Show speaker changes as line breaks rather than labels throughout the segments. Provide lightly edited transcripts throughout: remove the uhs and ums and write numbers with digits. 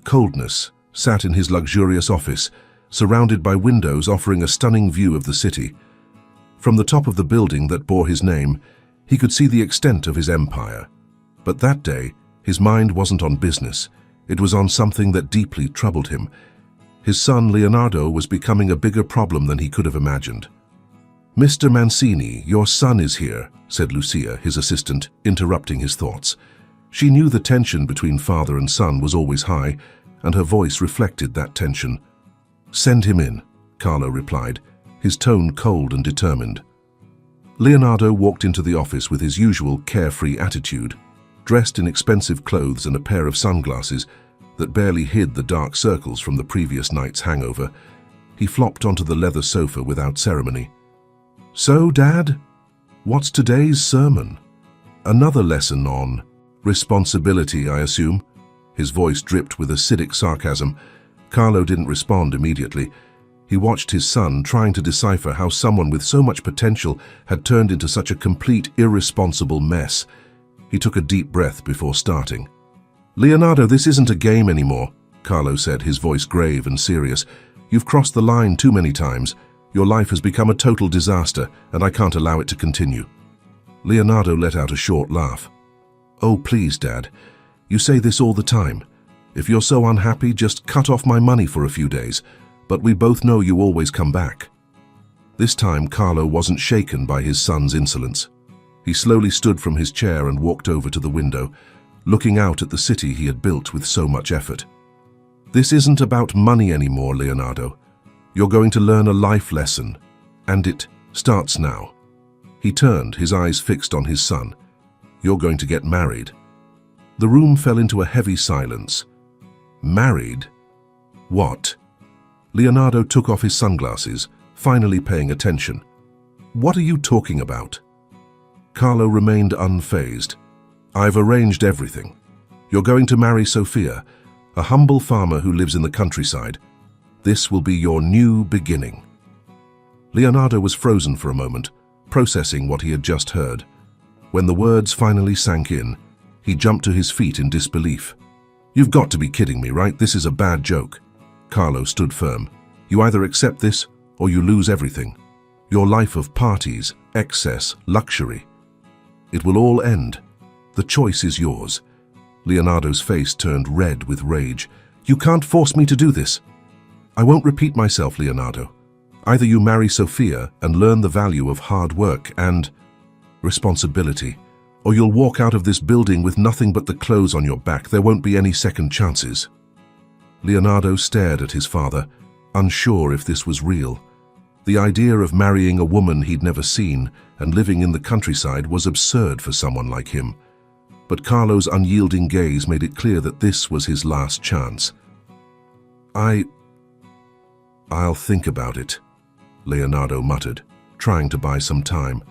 coldness, sat in his luxurious office, surrounded by windows offering a stunning view of the city. From the top of the building that bore his name, he could see the extent of his empire. But that day, his mind wasn't on business. It was on something that deeply troubled him. His son, Leonardo, was becoming a bigger problem than he could have imagined. "Mr. Mancini, your son is here," said Lucia, his assistant, interrupting his thoughts. She knew the tension between father and son was always high, and her voice reflected that tension. "Send him in," Carlo replied, his tone cold and determined. Leonardo walked into the office with his usual carefree attitude, dressed in expensive clothes and a pair of sunglasses that barely hid the dark circles from the previous night's hangover. He flopped onto the leather sofa without ceremony. "So, Dad, what's today's sermon? Another lesson on responsibility, I assume?" His voice dripped with acidic sarcasm. Carlo didn't respond immediately. He watched his son trying to decipher how someone with so much potential had turned into such a complete, irresponsible mess. He took a deep breath before starting. "Leonardo, this isn't a game anymore," Carlo said, his voice grave and serious. "You've crossed the line too many times. Your life has become a total disaster, and I can't allow it to continue." Leonardo let out a short laugh. "Oh, please, Dad. You say this all the time. If you're so unhappy, just cut off my money for a few days. But we both know you always come back." This time, Carlo wasn't shaken by his son's insolence. He slowly stood from his chair and walked over to the window, looking out at the city he had built with so much effort. "This isn't about money anymore, Leonardo. You're going to learn a life lesson, and it starts now." He turned, his eyes fixed on his son. "You're going to get married." The room fell into a heavy silence. "Married? What?" Leonardo took off his sunglasses, finally paying attention. "What are you talking about?" Carlo remained unfazed. "I've arranged everything. You're going to marry Sophia, a humble farmer who lives in the countryside. This will be your new beginning." Leonardo was frozen for a moment, processing what he had just heard. When the words finally sank in, he jumped to his feet in disbelief. "You've got to be kidding me, right? This is a bad joke." Carlo stood firm. "You either accept this or you lose everything. Your life of parties, excess, luxury. It will all end. The choice is yours." Leonardo's face turned red with rage. "You can't force me to do this." "I won't repeat myself, Leonardo. Either you marry Sophia and learn the value of hard work and responsibility, or you'll walk out of this building with nothing but the clothes on your back. There won't be any second chances." Leonardo stared at his father, unsure if this was real. The idea of marrying a woman he'd never seen and living in the countryside was absurd for someone like him. But Carlo's unyielding gaze made it clear that this was his last chance. I'll think about it," Leonardo muttered, trying to buy some time.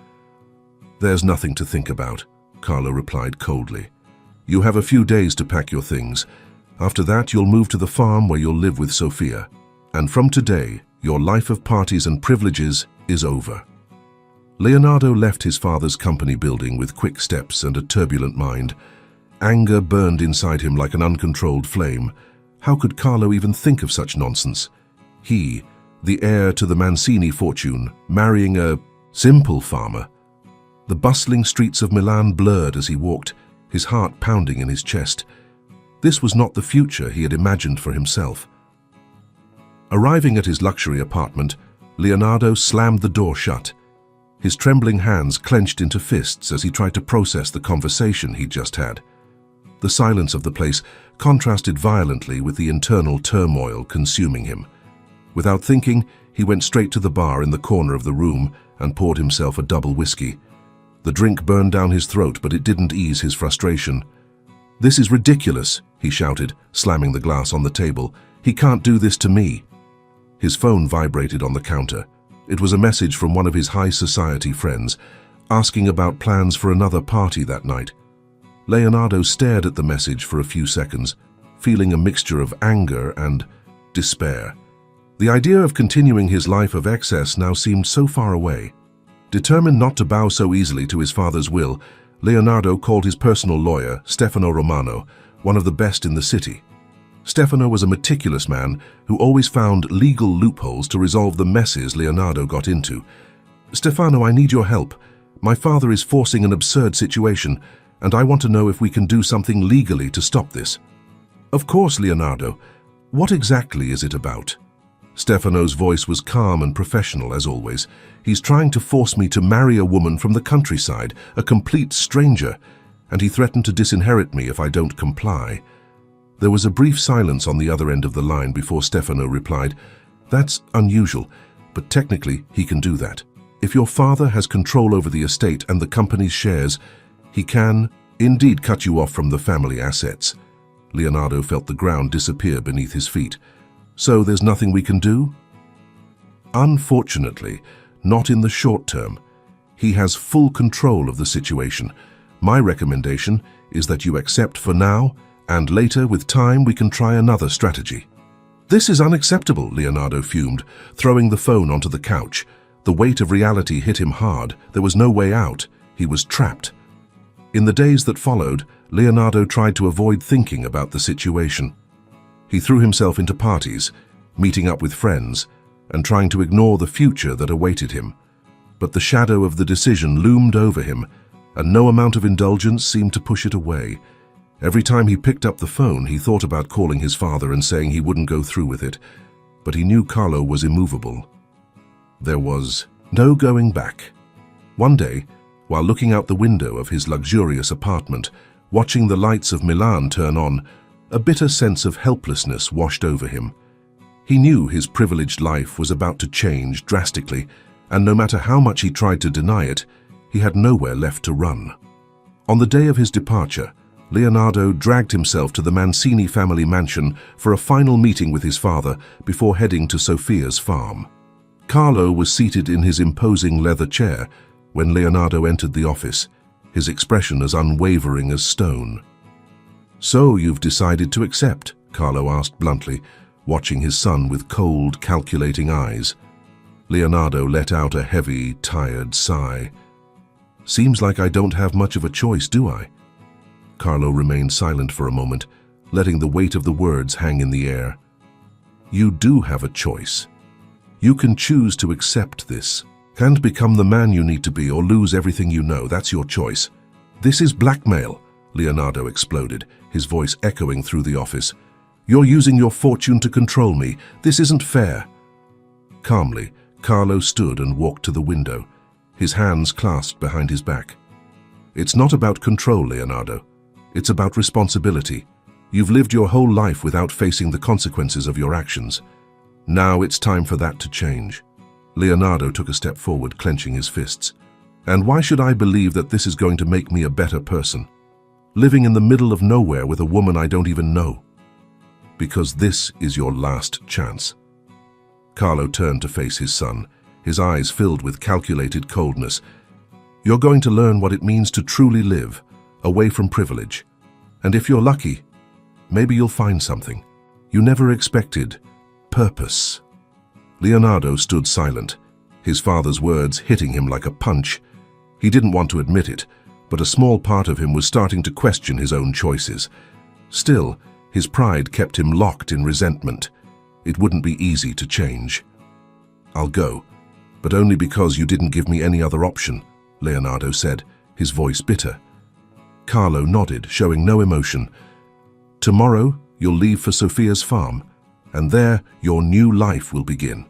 "There's nothing to think about," Carlo replied coldly. "You have a few days to pack your things. After that, you'll move to the farm where you'll live with Sophia. And from today, your life of parties and privileges is over." Leonardo left his father's company building with quick steps and a turbulent mind. Anger burned inside him like an uncontrolled flame. How could Carlo even think of such nonsense? He, the heir to the Mancini fortune, marrying a simple farmer. The bustling streets of Milan blurred as he walked, his heart pounding in his chest. This was not the future he had imagined for himself. Arriving at his luxury apartment, Leonardo slammed the door shut. His trembling hands clenched into fists as he tried to process the conversation he'd just had. The silence of the place contrasted violently with the internal turmoil consuming him. Without thinking, he went straight to the bar in the corner of the room and poured himself a double whiskey. The drink burned down his throat, but it didn't ease his frustration. "This is ridiculous," he shouted, slamming the glass on the table. "He can't do this to me." His phone vibrated on the counter. It was a message from one of his high society friends, asking about plans for another party that night. Leonardo stared at the message for a few seconds, feeling a mixture of anger and despair. The idea of continuing his life of excess now seemed so far away. Determined not to bow so easily to his father's will, Leonardo called his personal lawyer, Stefano Romano, one of the best in the city. Stefano was a meticulous man who always found legal loopholes to resolve the messes Leonardo got into. "Stefano, I need your help. My father is forcing an absurd situation, and I want to know if we can do something legally to stop this." "Of course, Leonardo. What exactly is it about?" Stefano's voice was calm and professional as always. "He's trying to force me to marry a woman from the countryside, a complete stranger, and he threatened to disinherit me if I don't comply." There was a brief silence on the other end of the line before Stefano replied, "That's unusual, but technically he can do that. If your father has control over the estate and the company's shares, he can indeed cut you off from the family assets." Leonardo felt the ground disappear beneath his feet. "So there's nothing we can do?" "Unfortunately, not in the short term. He has full control of the situation. My recommendation is that you accept for now, and later, with time, we can try another strategy." "This is unacceptable," Leonardo fumed, throwing the phone onto the couch. The weight of reality hit him hard. There was no way out. He was trapped. In the days that followed, Leonardo tried to avoid thinking about the situation. He threw himself into parties, meeting up with friends, and trying to ignore the future that awaited him. But the shadow of the decision loomed over him, and no amount of indulgence seemed to push it away. Every time he picked up the phone, he thought about calling his father and saying he wouldn't go through with it. But he knew Carlo was immovable. There was no going back. One day, while looking out the window of his luxurious apartment, watching the lights of Milan turn on, a bitter sense of helplessness washed over him. He knew his privileged life was about to change drastically, and no matter how much he tried to deny it, he had nowhere left to run. On the day of his departure, Leonardo dragged himself to the Mancini family mansion for a final meeting with his father before heading to Sofia's farm. Carlo was seated in his imposing leather chair when Leonardo entered the office, his expression as unwavering as stone. "So you've decided to accept?" Carlo asked bluntly, watching his son with cold, calculating eyes. Leonardo let out a heavy, tired sigh. "Seems like I don't have much of a choice, do I?" Carlo remained silent for a moment, letting the weight of the words hang in the air. "You do have a choice. You can choose to accept this, and become the man you need to be, or lose everything you know. That's your choice." "This is blackmail," Leonardo exploded, his voice echoing through the office. "You're using your fortune to control me. This isn't fair." Calmly, Carlo stood and walked to the window, his hands clasped behind his back. "It's not about control, Leonardo. It's about responsibility. You've lived your whole life without facing the consequences of your actions. Now it's time for that to change." Leonardo took a step forward, clenching his fists. "And why should I believe that this is going to make me a better person? Living in the middle of nowhere with a woman I don't even know. Because this is your last chance." Carlo turned to face his son, his eyes filled with calculated coldness. "You're going to learn what it means to truly live, away from privilege. And if you're lucky, maybe you'll find something you never expected. Purpose." Leonardo stood silent, his father's words hitting him like a punch. He didn't want to admit it, but a small part of him was starting to question his own choices. Still, his pride kept him locked in resentment. It wouldn't be easy to change. "I'll go, but only because you didn't give me any other option," Leonardo said, his voice bitter. Carlo nodded, showing no emotion. "Tomorrow, you'll leave for Sofia's farm, and there your new life will begin."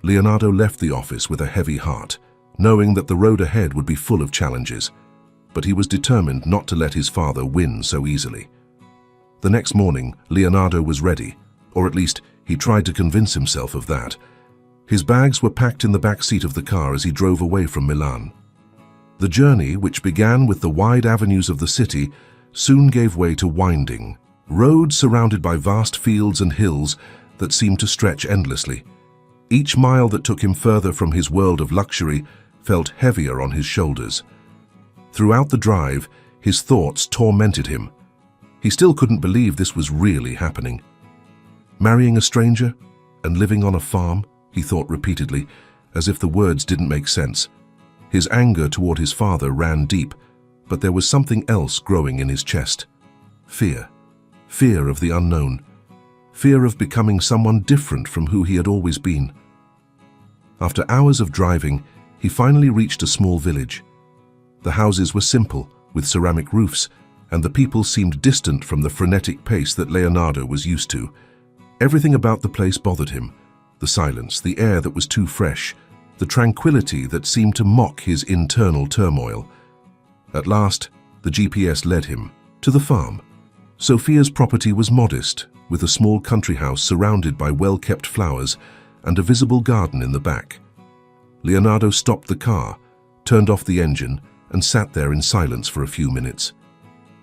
Leonardo left the office with a heavy heart, knowing that the road ahead would be full of challenges, but he was determined not to let his father win so easily. The next morning, Leonardo was ready, or at least he tried to convince himself of that. His bags were packed in the back seat of the car as he drove away from Milan. The journey, which began with the wide avenues of the city, soon gave way to winding roads surrounded by vast fields and hills that seemed to stretch endlessly. Each mile that took him further from his world of luxury felt heavier on his shoulders. Throughout the drive, his thoughts tormented him. He still couldn't believe this was really happening. Marrying a stranger and living on a farm, he thought repeatedly, as if the words didn't make sense. His anger toward his father ran deep, but there was something else growing in his chest. Fear. fear of the unknown, fear of becoming someone different from who he had always been. After hours of driving, he finally reached a small village. The houses were simple, with ceramic roofs, and the people seemed distant from the frenetic pace that Leonardo was used to. Everything about the place bothered him: the silence, the air that was too fresh, the tranquility that seemed to mock his internal turmoil. At last, the GPS led him to the farm. Sophia's property was modest, with a small country house surrounded by well-kept flowers and a visible garden in the back. Leonardo stopped the car, turned off the engine, and sat there in silence for a few minutes.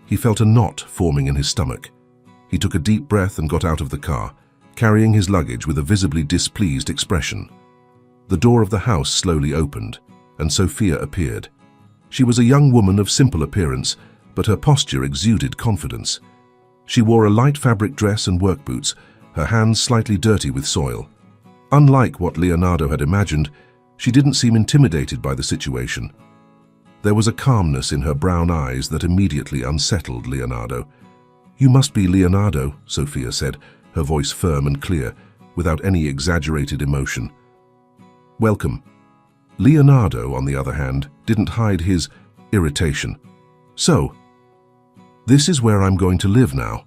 He felt a knot forming in his stomach. He took a deep breath and got out of the car, carrying his luggage with a visibly displeased expression. The door of the house slowly opened, and Sophia appeared. She was a young woman of simple appearance, but her posture exuded confidence. She wore a light fabric dress and work boots, her hands slightly dirty with soil. Unlike what Leonardo had imagined, she didn't seem intimidated by the situation. There was a calmness in her brown eyes that immediately unsettled Leonardo. "You must be Leonardo," Sophia said, her voice firm and clear, without any exaggerated emotion. "Welcome." Leonardo, on the other hand, didn't hide his irritation. "So, this is where I'm going to live now."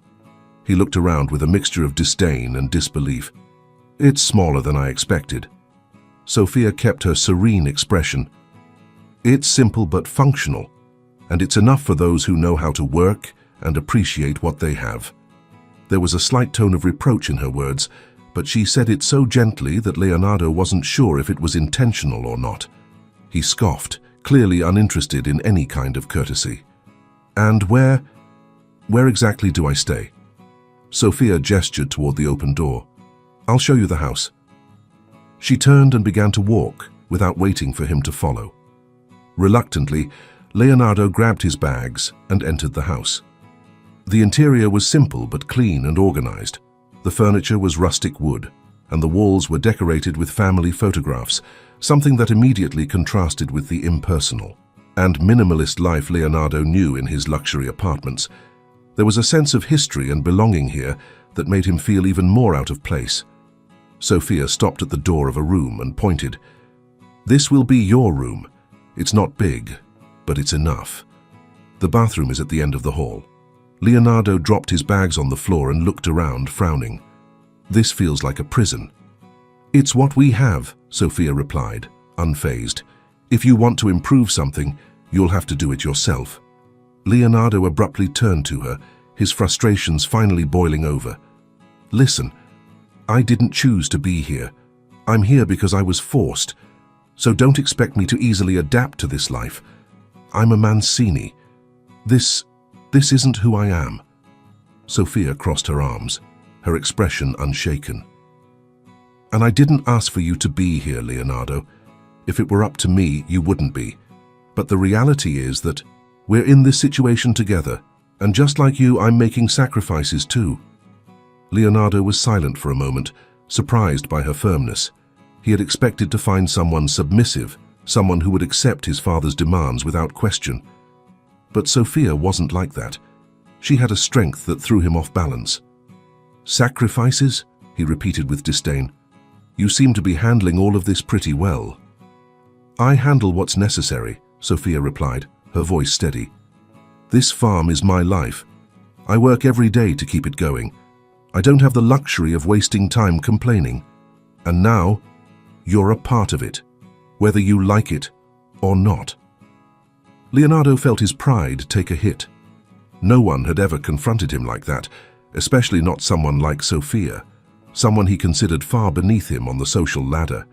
He looked around with a mixture of disdain and disbelief. "It's smaller than I expected." Sophia kept her serene expression. "It's simple but functional, and it's enough for those who know how to work and appreciate what they have." There was a slight tone of reproach in her words, but she said it so gently that Leonardo wasn't sure if it was intentional or not. He scoffed, clearly uninterested in any kind of courtesy. "And where exactly do I stay?" Sophia gestured toward the open door. "I'll show you the house." She turned and began to walk, without waiting for him to follow. Reluctantly, Leonardo grabbed his bags and entered the house. The interior was simple but clean and organized. The furniture was rustic wood, and the walls were decorated with family photographs, something that immediately contrasted with the impersonal and minimalist life Leonardo knew in his luxury apartments. There was a sense of history and belonging here that made him feel even more out of place. Sophia stopped at the door of a room and pointed. "This will be your room. It's not big, but it's enough. The bathroom is at the end of the hall." Leonardo dropped his bags on the floor and looked around, frowning. "This feels like a prison." "It's what we have," Sophia replied, unfazed. "If you want to improve something, you'll have to do it yourself." Leonardo abruptly turned to her, his frustrations finally boiling over. "Listen, I didn't choose to be here. I'm here because I was forced. So don't expect me to easily adapt to this life. I'm a Mancini. This isn't who I am." Sophia crossed her arms, her expression unshaken. "And I didn't ask for you to be here, Leonardo. If it were up to me, you wouldn't be. But the reality is that we're in this situation together, and just like you, I'm making sacrifices too." Leonardo was silent for a moment, surprised by her firmness. He had expected to find someone submissive, someone who would accept his father's demands without question. But Sophia wasn't like that. She had a strength that threw him off balance. "Sacrifices?" he repeated with disdain. "You seem to be handling all of this pretty well." "I handle what's necessary," Sophia replied, her voice steady. "This farm is my life. I work every day to keep it going. I don't have the luxury of wasting time complaining. And now, you're a part of it, whether you like it or not." Leonardo felt his pride take a hit. No one had ever confronted him like that, especially not someone like Sophia, someone he considered far beneath him on the social ladder.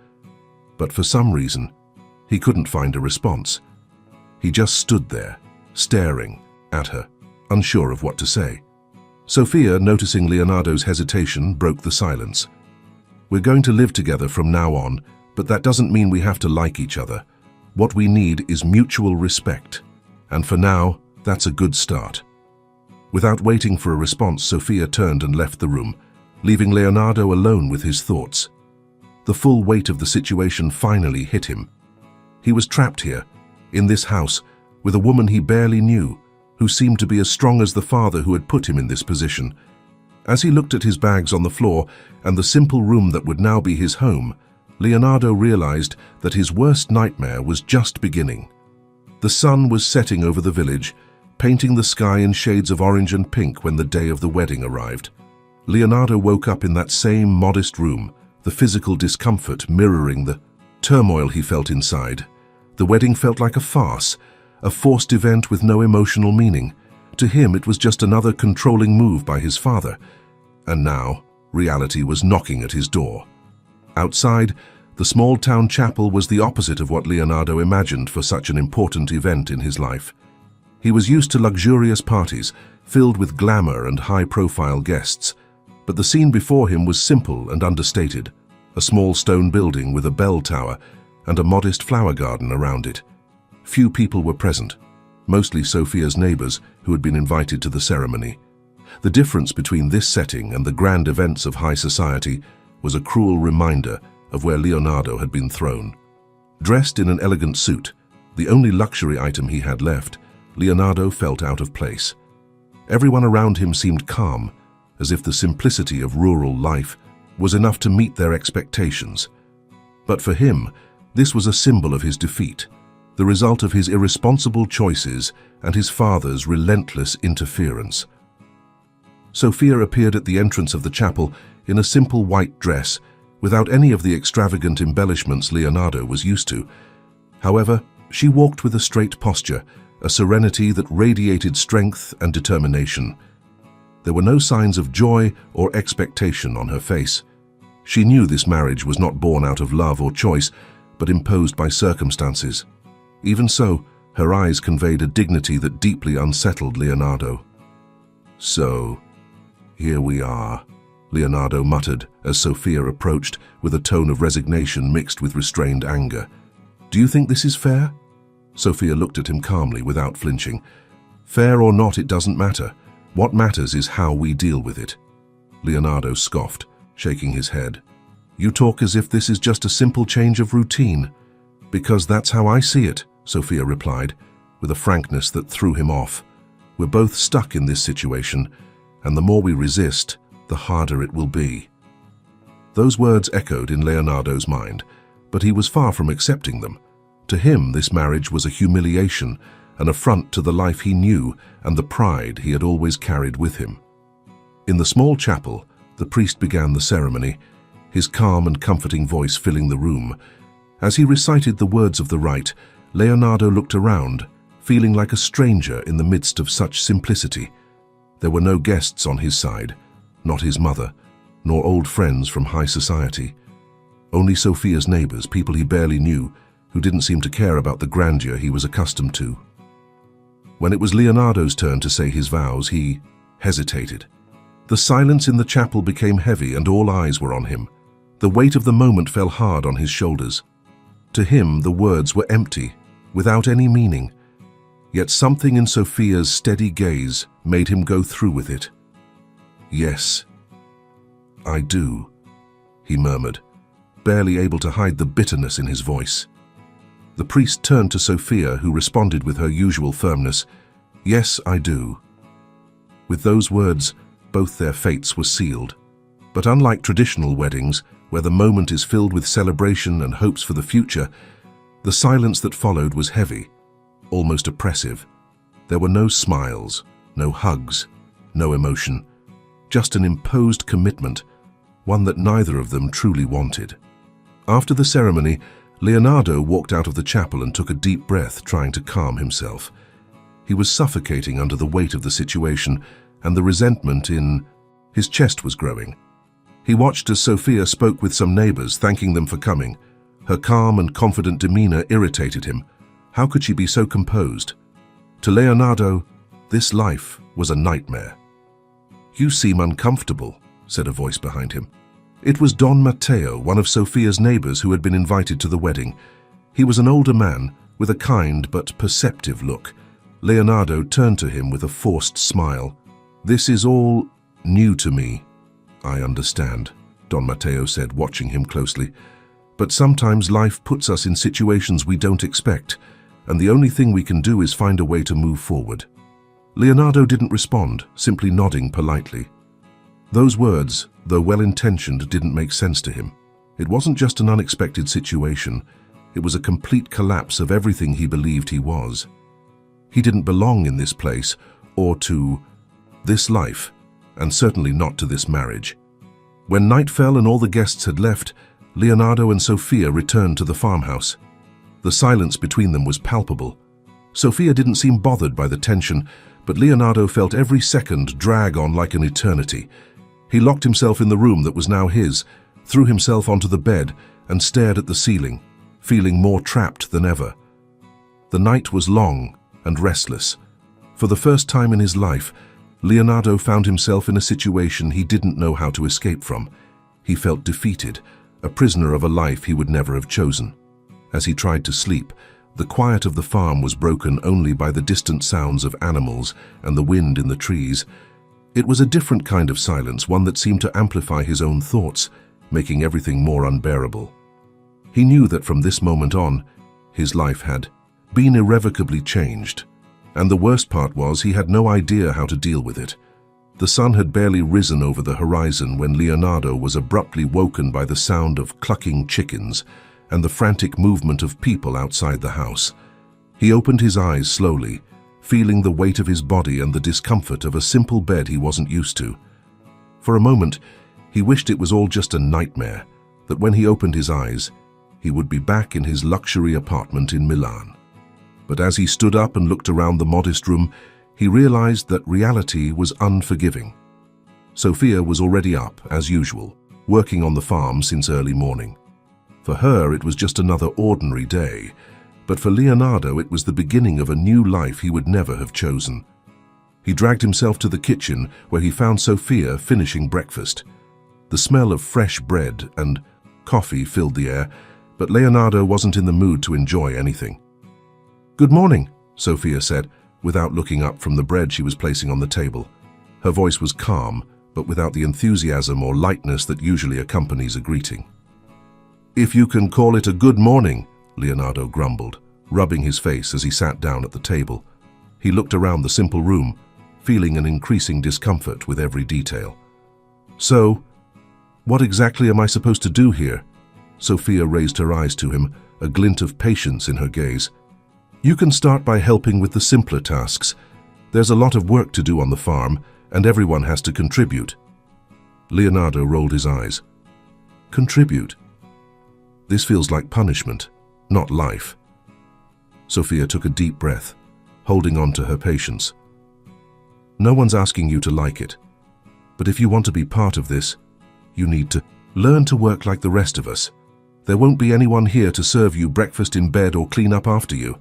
But for some reason, he couldn't find a response. He just stood there, staring at her, unsure of what to say. Sophia, noticing Leonardo's hesitation, broke the silence. "We're going to live together from now on, but that doesn't mean we have to like each other. What we need is mutual respect, and for now, that's a good start." Without waiting for a response, Sophia turned and left the room, leaving Leonardo alone with his thoughts. The full weight of the situation finally hit him. He was trapped here, in this house, with a woman he barely knew, who seemed to be as strong as the father who had put him in this position, As he looked at his bags on the floor and the simple room that would now be his home, Leonardo realized that his worst nightmare was just beginning. The sun was setting over the village, painting the sky in shades of orange and pink when the day of the wedding arrived. Leonardo woke up in that same modest room, the physical discomfort mirroring the turmoil he felt inside. The wedding felt like a farce, a forced event with no emotional meaning. To him, it was just another controlling move by his father. And now, reality was knocking at his door. Outside, the small-town chapel was the opposite of what Leonardo imagined for such an important event in his life. He was used to luxurious parties, filled with glamour and high-profile guests, but the scene before him was simple and understated, a small stone building with a bell tower and a modest flower garden around it. Few people were present, mostly Sophia's neighbors who had been invited to the ceremony. The difference between this setting and the grand events of high society was a cruel reminder of where Leonardo had been thrown. Dressed in an elegant suit, the only luxury item he had left, Leonardo felt out of place. Everyone around him seemed calm, as if the simplicity of rural life was enough to meet their expectations. But for him, this was a symbol of his defeat, the result of his irresponsible choices and his father's relentless interference. Sophia appeared at the entrance of the chapel in a simple white dress, without any of the extravagant embellishments Leonardo was used to. However, she walked with a straight posture, a serenity that radiated strength and determination. There were no signs of joy or expectation on her face. She knew this marriage was not born out of love or choice, but imposed by circumstances. Even so, her eyes conveyed a dignity that deeply unsettled Leonardo. "So, here we are," Leonardo muttered as Sophia approached with a tone of resignation mixed with restrained anger. "Do you think this is fair?" Sophia looked at him calmly without flinching. "Fair or not, it doesn't matter. What matters is how we deal with it." Leonardo scoffed, shaking his head. "You talk as if this is just a simple change of routine." "Because that's how I see it," Sophia replied, with a frankness that threw him off. "We're both stuck in this situation, and the more we resist, the harder it will be." Those words echoed in Leonardo's mind, but he was far from accepting them. To him, this marriage was a humiliation, an affront to the life he knew and the pride he had always carried with him. In the small chapel, the priest began the ceremony, his calm and comforting voice filling the room. As he recited the words of the rite, Leonardo looked around, feeling like a stranger in the midst of such simplicity. There were no guests on his side, not his mother, nor old friends from high society. Only Sophia's neighbors, people he barely knew, who didn't seem to care about the grandeur he was accustomed to. When it was Leonardo's turn to say his vows, he hesitated. The silence in the chapel became heavy and all eyes were on him. The weight of the moment fell hard on his shoulders. To him, the words were empty, without any meaning. Yet something in Sophia's steady gaze made him go through with it. "Yes, I do," he murmured, barely able to hide the bitterness in his voice. The priest turned to Sophia, who responded with her usual firmness, "Yes, I do." With those words, both their fates were sealed. But unlike traditional weddings, where the moment is filled with celebration and hopes for the future, the silence that followed was heavy, almost oppressive. There were no smiles, no hugs, no emotion, just an imposed commitment, one that neither of them truly wanted. After the ceremony, Leonardo walked out of the chapel and took a deep breath, trying to calm himself. He was suffocating under the weight of the situation, and the resentment in his chest was growing. He watched as Sophia spoke with some neighbors, thanking them for coming. Her calm and confident demeanor irritated him. How could she be so composed? To Leonardo, this life was a nightmare. "You seem uncomfortable," said a voice behind him. It was Don Matteo, one of Sophia's neighbors who had been invited to the wedding. He was an older man, with a kind but perceptive look. Leonardo turned to him with a forced smile. "This is all new to me." "I understand," Don Matteo said, watching him closely. "But sometimes life puts us in situations we don't expect, and the only thing we can do is find a way to move forward." Leonardo didn't respond, simply nodding politely. Those words, though well-intentioned, didn't make sense to him. It wasn't just an unexpected situation, it was a complete collapse of everything he believed he was. He didn't belong in this place, or to this life, and certainly not to this marriage. When night fell and all the guests had left, Leonardo and Sophia returned to the farmhouse. The silence between them was palpable. Sophia didn't seem bothered by the tension, but Leonardo felt every second drag on like an eternity. He locked himself in the room that was now his, threw himself onto the bed, and stared at the ceiling, feeling more trapped than ever. The night was long and restless. For the first time in his life, Leonardo found himself in a situation he didn't know how to escape from. He felt defeated, a prisoner of a life he would never have chosen. As he tried to sleep, the quiet of the farm was broken only by the distant sounds of animals and the wind in the trees. It was a different kind of silence, one that seemed to amplify his own thoughts, making everything more unbearable. He knew that from this moment on, his life had been irrevocably changed. And the worst part was he had no idea how to deal with it. The sun had barely risen over the horizon when Leonardo was abruptly woken by the sound of clucking chickens and the frantic movement of people outside the house. He opened his eyes slowly, feeling the weight of his body and the discomfort of a simple bed he wasn't used to. For a moment, he wished it was all just a nightmare, that when he opened his eyes, he would be back in his luxury apartment in Milan. But as he stood up and looked around the modest room, he realized that reality was unforgiving. Sophia was already up, as usual, working on the farm since early morning. For her, it was just another ordinary day, but for Leonardo, it was the beginning of a new life he would never have chosen. He dragged himself to the kitchen, where he found Sophia finishing breakfast. The smell of fresh bread and coffee filled the air, but Leonardo wasn't in the mood to enjoy anything. "Good morning," Sophia said, without looking up from the bread she was placing on the table. Her voice was calm, but without the enthusiasm or lightness that usually accompanies a greeting. "If you can call it a good morning," Leonardo grumbled, rubbing his face as he sat down at the table. He looked around the simple room, feeling an increasing discomfort with every detail. "So, what exactly am I supposed to do here?" Sophia raised her eyes to him, a glint of patience in her gaze. "You can start by helping with the simpler tasks. There's a lot of work to do on the farm, and everyone has to contribute." Leonardo rolled his eyes. "Contribute? This feels like punishment, not life." Sophia took a deep breath, holding on to her patience. "No one's asking you to like it, but if you want to be part of this, you need to learn to work like the rest of us. There won't be anyone here to serve you breakfast in bed or clean up after you."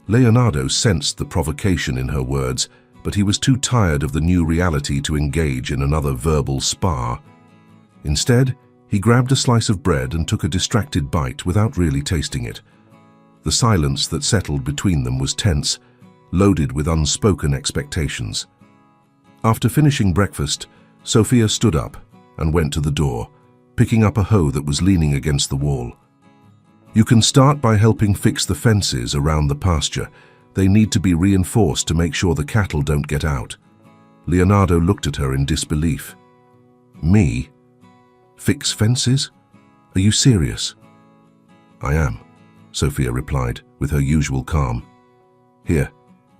Leonardo sensed the provocation in her words, but he was too tired of the new reality to engage in another verbal spar. Instead, he grabbed a slice of bread and took a distracted bite without really tasting it. The silence that settled between them was tense, loaded with unspoken expectations. After finishing breakfast, Sophia stood up and went to the door, picking up a hoe that was leaning against the wall. "You can start by helping fix the fences around the pasture. They need to be reinforced to make sure the cattle don't get out." Leonardo looked at her in disbelief. "Me? Fix fences? Are you serious?" "I am," Sophia replied with her usual calm. "Here,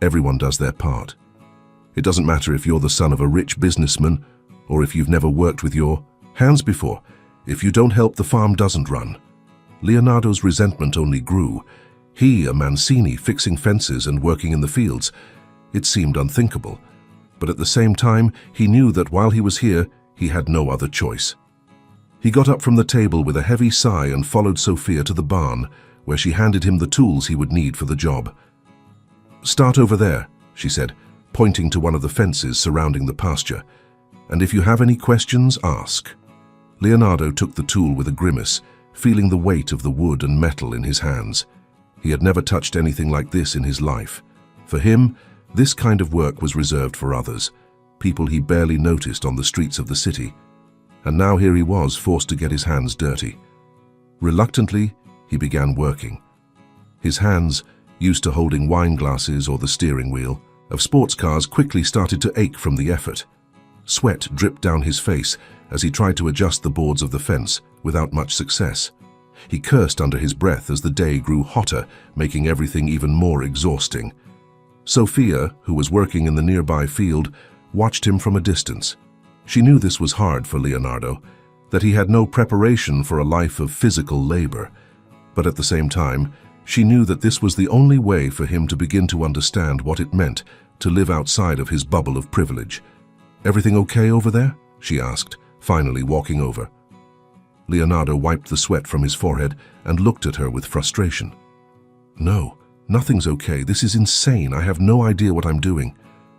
everyone does their part. It doesn't matter if you're the son of a rich businessman or if you've never worked with your hands before. If you don't help, the farm doesn't run." Leonardo's resentment only grew. He, a Mancini, fixing fences and working in the fields. It seemed unthinkable. But at the same time, he knew that while he was here, he had no other choice. He got up from the table with a heavy sigh and followed Sophia to the barn, where she handed him the tools he would need for the job. "Start over there," she said, pointing to one of the fences surrounding the pasture. "And if you have any questions, ask." Leonardo took the tool with a grimace, feeling the weight of the wood and metal in his hands. He had never touched anything like this in his life. For him, this kind of work was reserved for others, people he barely noticed on the streets of the city. And now here he was, forced to get his hands dirty. Reluctantly, he began working. His hands, used to holding wine glasses or the steering wheel of sports cars, quickly started to ache from the effort. Sweat dripped down his face as he tried to adjust the boards of the fence, without much success. He cursed under his breath as the day grew hotter, making everything even more exhausting. Sophia, who was working in the nearby field, watched him from a distance. She knew this was hard for Leonardo, that he had no preparation for a life of physical labor. But at the same time, she knew that this was the only way for him to begin to understand what it meant to live outside of his bubble of privilege. "Everything okay over there?" she asked, finally walking over. Leonardo wiped the sweat from his forehead and looked at her with frustration. "No, nothing's okay. This is insane. I have no idea what I'm doing."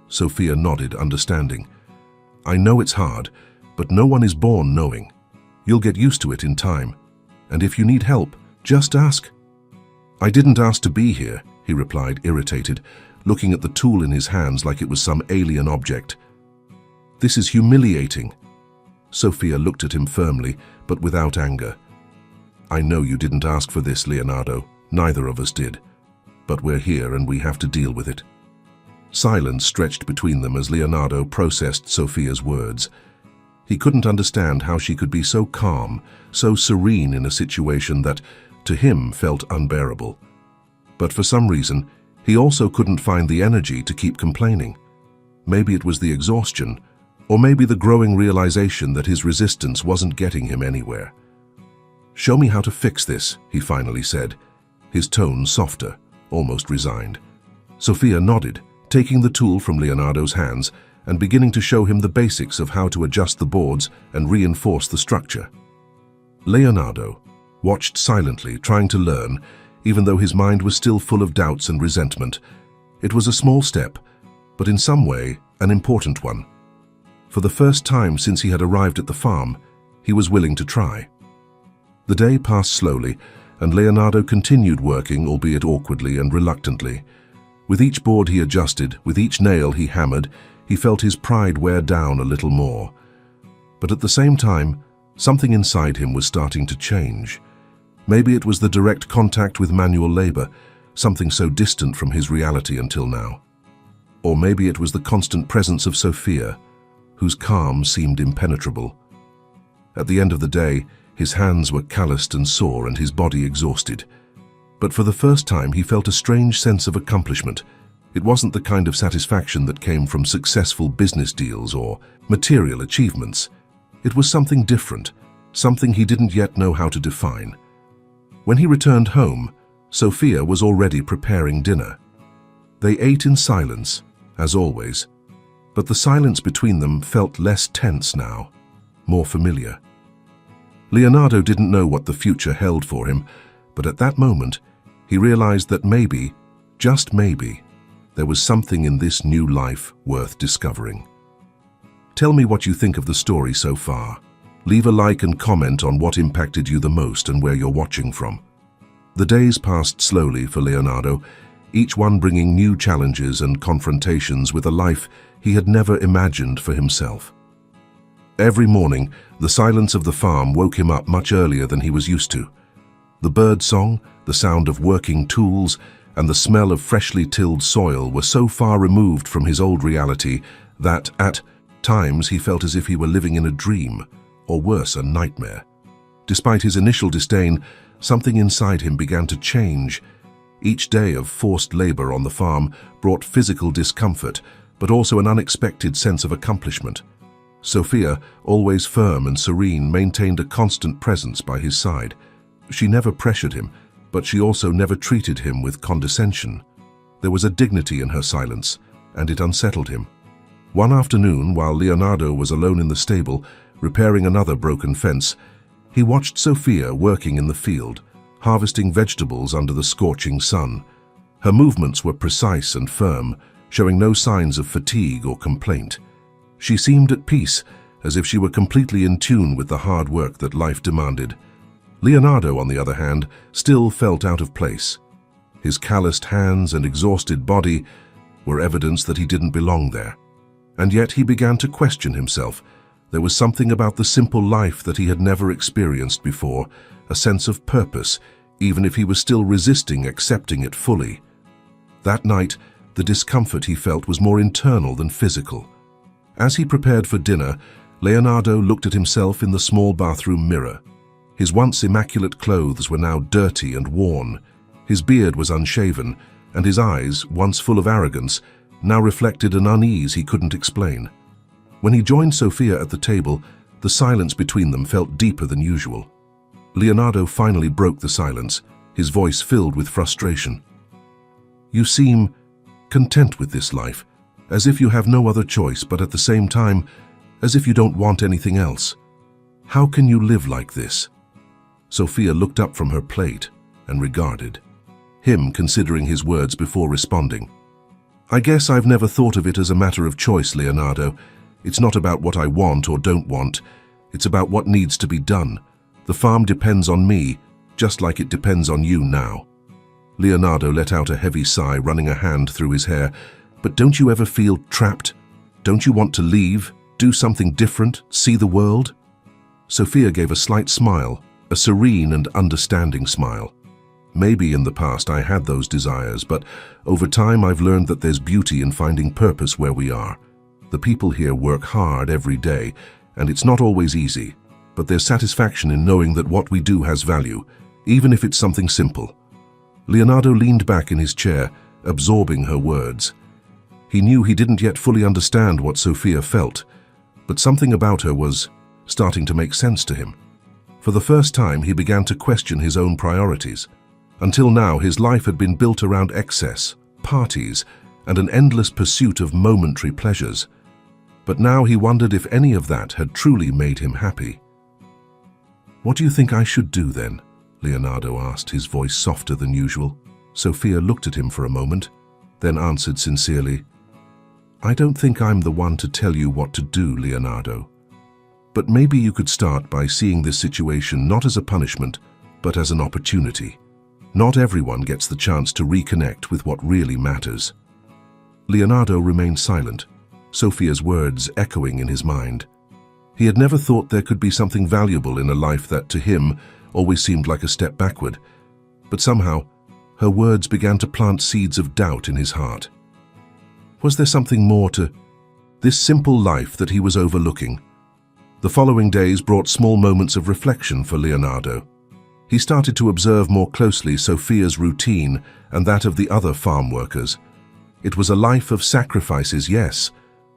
Sophia nodded, understanding. "I know it's hard, but no one is born knowing. You'll get used to it in time. And if you need help, just ask." "I didn't ask to be here," he replied, irritated, looking at the tool in his hands like it was some alien object. "This is humiliating." Sophia looked at him firmly, but without anger. "I know you didn't ask for this, Leonardo. Neither of us did. But we're here and we have to deal with it." Silence stretched between them as Leonardo processed Sophia's words. He couldn't understand how she could be so calm, so serene in a situation that, to him, felt unbearable. But for some reason, he also couldn't find the energy to keep complaining. Maybe it was the exhaustion, or maybe the growing realization that his resistance wasn't getting him anywhere. "Show me how to fix this," he finally said, his tone softer, almost resigned. Sophia nodded, taking the tool from Leonardo's hands and beginning to show him the basics of how to adjust the boards and reinforce the structure. Leonardo watched silently, trying to learn, even though his mind was still full of doubts and resentment. It was a small step, but in some way, an important one. For the first time since he had arrived at the farm, he was willing to try. The day passed slowly, and Leonardo continued working, albeit awkwardly and reluctantly. With each board he adjusted, with each nail he hammered, he felt his pride wear down a little more. But at the same time, something inside him was starting to change. Maybe it was the direct contact with manual labor, something so distant from his reality until now. Or maybe it was the constant presence of Sophia, whose calm seemed impenetrable. At the end of the day, his hands were calloused and sore and his body exhausted. But for the first time he felt a strange sense of accomplishment. It wasn't the kind of satisfaction that came from successful business deals or material achievements. It was something different, something he didn't yet know how to define. When he returned home, Sophia was already preparing dinner. They ate in silence, as always, but the silence between them felt less tense now, more familiar. Leonardo didn't know what the future held for him, but at that moment, he realized that maybe, just maybe, there was something in this new life worth discovering. Tell me what you think of the story so far. Leave a like and comment on what impacted you the most and where you're watching from. The days passed slowly for Leonardo, each one bringing new challenges and confrontations with a life he had never imagined for himself. Every morning, the silence of the farm woke him up much earlier than he was used to. The bird song, the sound of working tools, and the smell of freshly tilled soil were so far removed from his old reality that, at times, he felt as if he were living in a dream, or worse, a nightmare. Despite his initial disdain, something inside him began to change. Each day of forced labor on the farm brought physical discomfort, but also an unexpected sense of accomplishment. Sophia, always firm and serene, maintained a constant presence by his side. She never pressured him, but she also never treated him with condescension. There was a dignity in her silence, and it unsettled him. One afternoon, while Leonardo was alone in the stable, repairing another broken fence, he watched Sophia working in the field, harvesting vegetables under the scorching sun. Her movements were precise and firm, showing no signs of fatigue or complaint. She seemed at peace, as if she were completely in tune with the hard work that life demanded. Leonardo, on the other hand, still felt out of place. His calloused hands and exhausted body were evidence that he didn't belong there. And yet he began to question himself. There was something about the simple life that he had never experienced before, a sense of purpose, even if he was still resisting accepting it fully. That night, the discomfort he felt was more internal than physical. As he prepared for dinner, Leonardo looked at himself in the small bathroom mirror. His once immaculate clothes were now dirty and worn. His beard was unshaven, and his eyes, once full of arrogance, now reflected an unease he couldn't explain. When he joined Sophia at the table, the silence between them felt deeper than usual. Leonardo finally broke the silence, his voice filled with frustration. "You seem content with this life, as if you have no other choice, but at the same time, as if you don't want anything else. How can you live like this?" Sophia looked up from her plate and regarded him, considering his words before responding. "I guess I've never thought of it as a matter of choice, Leonardo. It's not about what I want or don't want. It's about what needs to be done. The farm depends on me, just like it depends on you now." Leonardo let out a heavy sigh, running a hand through his hair. "But don't you ever feel trapped? Don't you want to leave, do something different, see the world?" Sophia gave a slight smile, a serene and understanding smile. "Maybe in the past I had those desires, but over time I've learned that there's beauty in finding purpose where we are. The people here work hard every day, and it's not always easy, but there's satisfaction in knowing that what we do has value, even if it's something simple." Leonardo leaned back in his chair, absorbing her words. He knew he didn't yet fully understand what Sophia felt, but something about her was starting to make sense to him. For the first time, he began to question his own priorities. Until now, his life had been built around excess, parties, and an endless pursuit of momentary pleasures. But now he wondered if any of that had truly made him happy. "What do you think I should do then?" Leonardo asked, his voice softer than usual. Sophia looked at him for a moment, then answered sincerely, "I don't think I'm the one to tell you what to do, Leonardo. But maybe you could start by seeing this situation not as a punishment, but as an opportunity. Not everyone gets the chance to reconnect with what really matters." Leonardo remained silent, Sophia's words echoing in his mind. He had never thought there could be something valuable in a life that, to him, always seemed like a step backward. But somehow, her words began to plant seeds of doubt in his heart. Was there something more to this simple life that he was overlooking? The following days brought small moments of reflection for Leonardo. He started to observe more closely Sophia's routine and that of the other farm workers. It was a life of sacrifices, yes,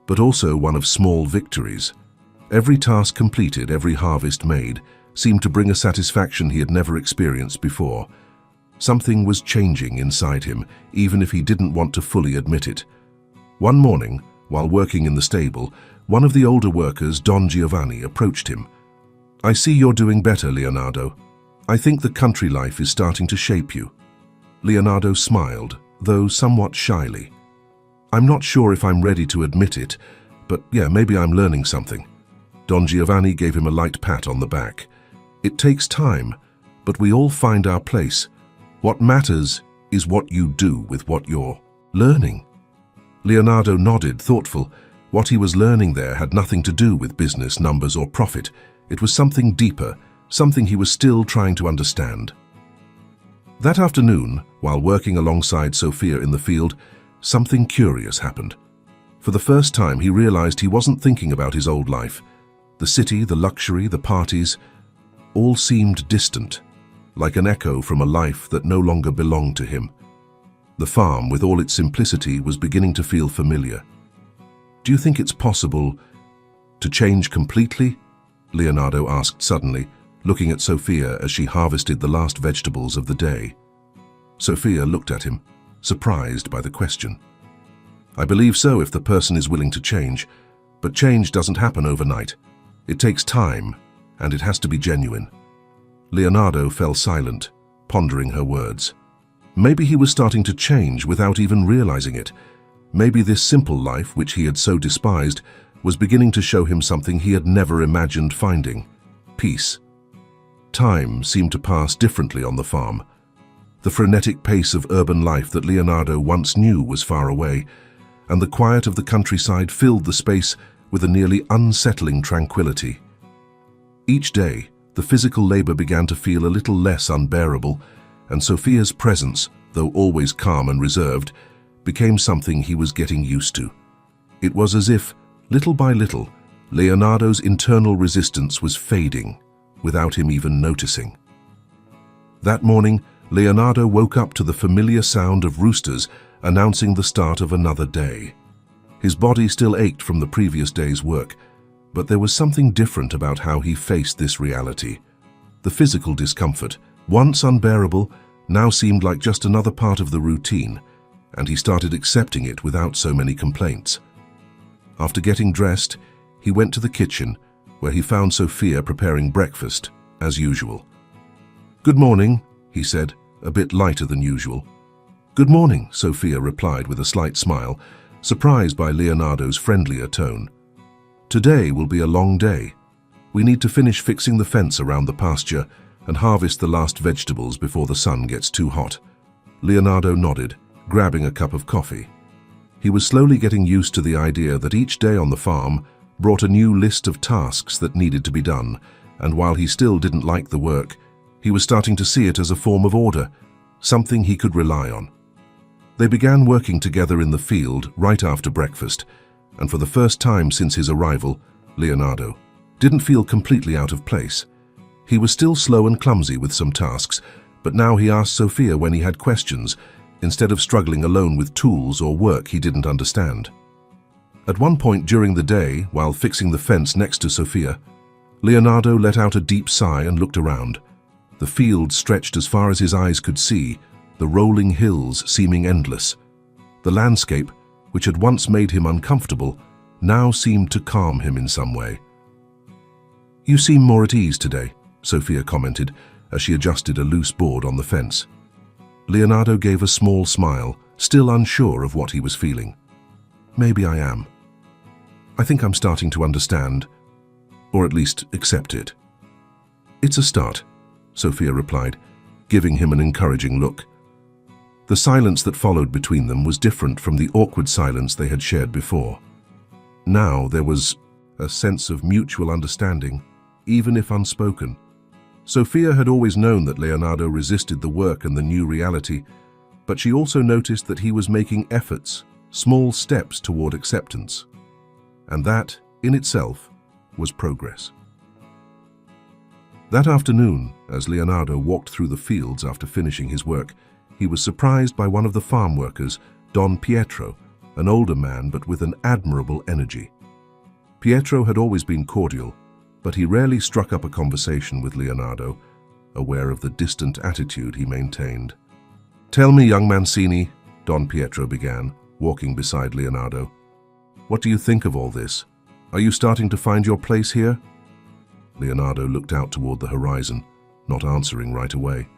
but also one of small victories. Every task completed, every harvest made, seemed to bring a satisfaction he had never experienced before. Something was changing inside him, even if he didn't want to fully admit it. One morning, while working in the stable, one of the older workers, Don Giovanni, approached him. "I see you're doing better, Leonardo. I think the country life is starting to shape you." Leonardo smiled, though somewhat shyly. "I'm not sure if I'm ready to admit it, but yeah, maybe I'm learning something." Don Giovanni gave him a light pat on the back. "It takes time, but we all find our place. What matters is what you do with what you're learning." Leonardo nodded, thoughtful. What he was learning there had nothing to do with business, numbers, or profit. It was something deeper, something he was still trying to understand. That afternoon, while working alongside Sophia in the field, something curious happened. For the first time, he realized he wasn't thinking about his old life. The city, the luxury, the parties, all seemed distant, like an echo from a life that no longer belonged to him. The farm, with all its simplicity, was beginning to feel familiar. "Do you think it's possible to change completely?" Leonardo asked suddenly, looking at Sophia as she harvested the last vegetables of the day. Sophia looked at him, surprised by the question. "I believe so if the person is willing to change, but change doesn't happen overnight. It takes time, and it has to be genuine." Leonardo fell silent, pondering her words. Maybe he was starting to change without even realizing it. Maybe this simple life, which he had so despised, was beginning to show him something he had never imagined finding: peace. Time seemed to pass differently on the farm. The frenetic pace of urban life that Leonardo once knew was far away, and the quiet of the countryside filled the space with a nearly unsettling tranquility. Each day, the physical labor began to feel a little less unbearable, and Sophia's presence, though always calm and reserved, became something he was getting used to. It was as if Little by little, Leonardo's internal resistance was fading, without him even noticing. That morning, Leonardo woke up to the familiar sound of roosters announcing the start of another day. His body still ached from the previous day's work, but there was something different about how he faced this reality. The physical discomfort, once unbearable, now seemed like just another part of the routine, and he started accepting it without so many complaints. After getting dressed, he went to the kitchen, where he found Sophia preparing breakfast, as usual. "Good morning," he said, a bit lighter than usual. "Good morning," Sophia replied with a slight smile, surprised by Leonardo's friendlier tone. "Today will be a long day. We need to finish fixing the fence around the pasture and harvest the last vegetables before the sun gets too hot." Leonardo nodded, grabbing a cup of coffee. He was slowly getting used to the idea that each day on the farm brought a new list of tasks that needed to be done, and while he still didn't like the work, he was starting to see it as a form of order, something he could rely on. They began working together in the field right after breakfast, and for the first time since his arrival, Leonardo didn't feel completely out of place. He was still slow and clumsy with some tasks, but now he asked Sophia when he had questions, instead of struggling alone with tools or work he didn't understand. At one point during the day, while fixing the fence next to Sophia, Leonardo let out a deep sigh and looked around. The field stretched as far as his eyes could see, the rolling hills seeming endless. The landscape, which had once made him uncomfortable, now seemed to calm him in some way. "You seem more at ease today," Sophia commented as she adjusted a loose board on the fence. Leonardo gave a small smile, still unsure of what he was feeling. "Maybe I am. I think I'm starting to understand, or at least accept it." "It's a start," Sophia replied, giving him an encouraging look. The silence that followed between them was different from the awkward silence they had shared before. Now there was a sense of mutual understanding, even if unspoken. Sophia had always known that Leonardo resisted the work and the new reality, but she also noticed that he was making efforts, small steps toward acceptance. And that, in itself, was progress. That afternoon, as Leonardo walked through the fields after finishing his work, he was surprised by one of the farm workers, Don Pietro, an older man but with an admirable energy. Pietro had always been cordial, but he rarely struck up a conversation with Leonardo, aware of the distant attitude he maintained. "Tell me, young Mancini," Don Pietro began, walking beside Leonardo. "What do you think of all this? Are you starting to find your place here?" Leonardo looked out toward the horizon, not answering right away.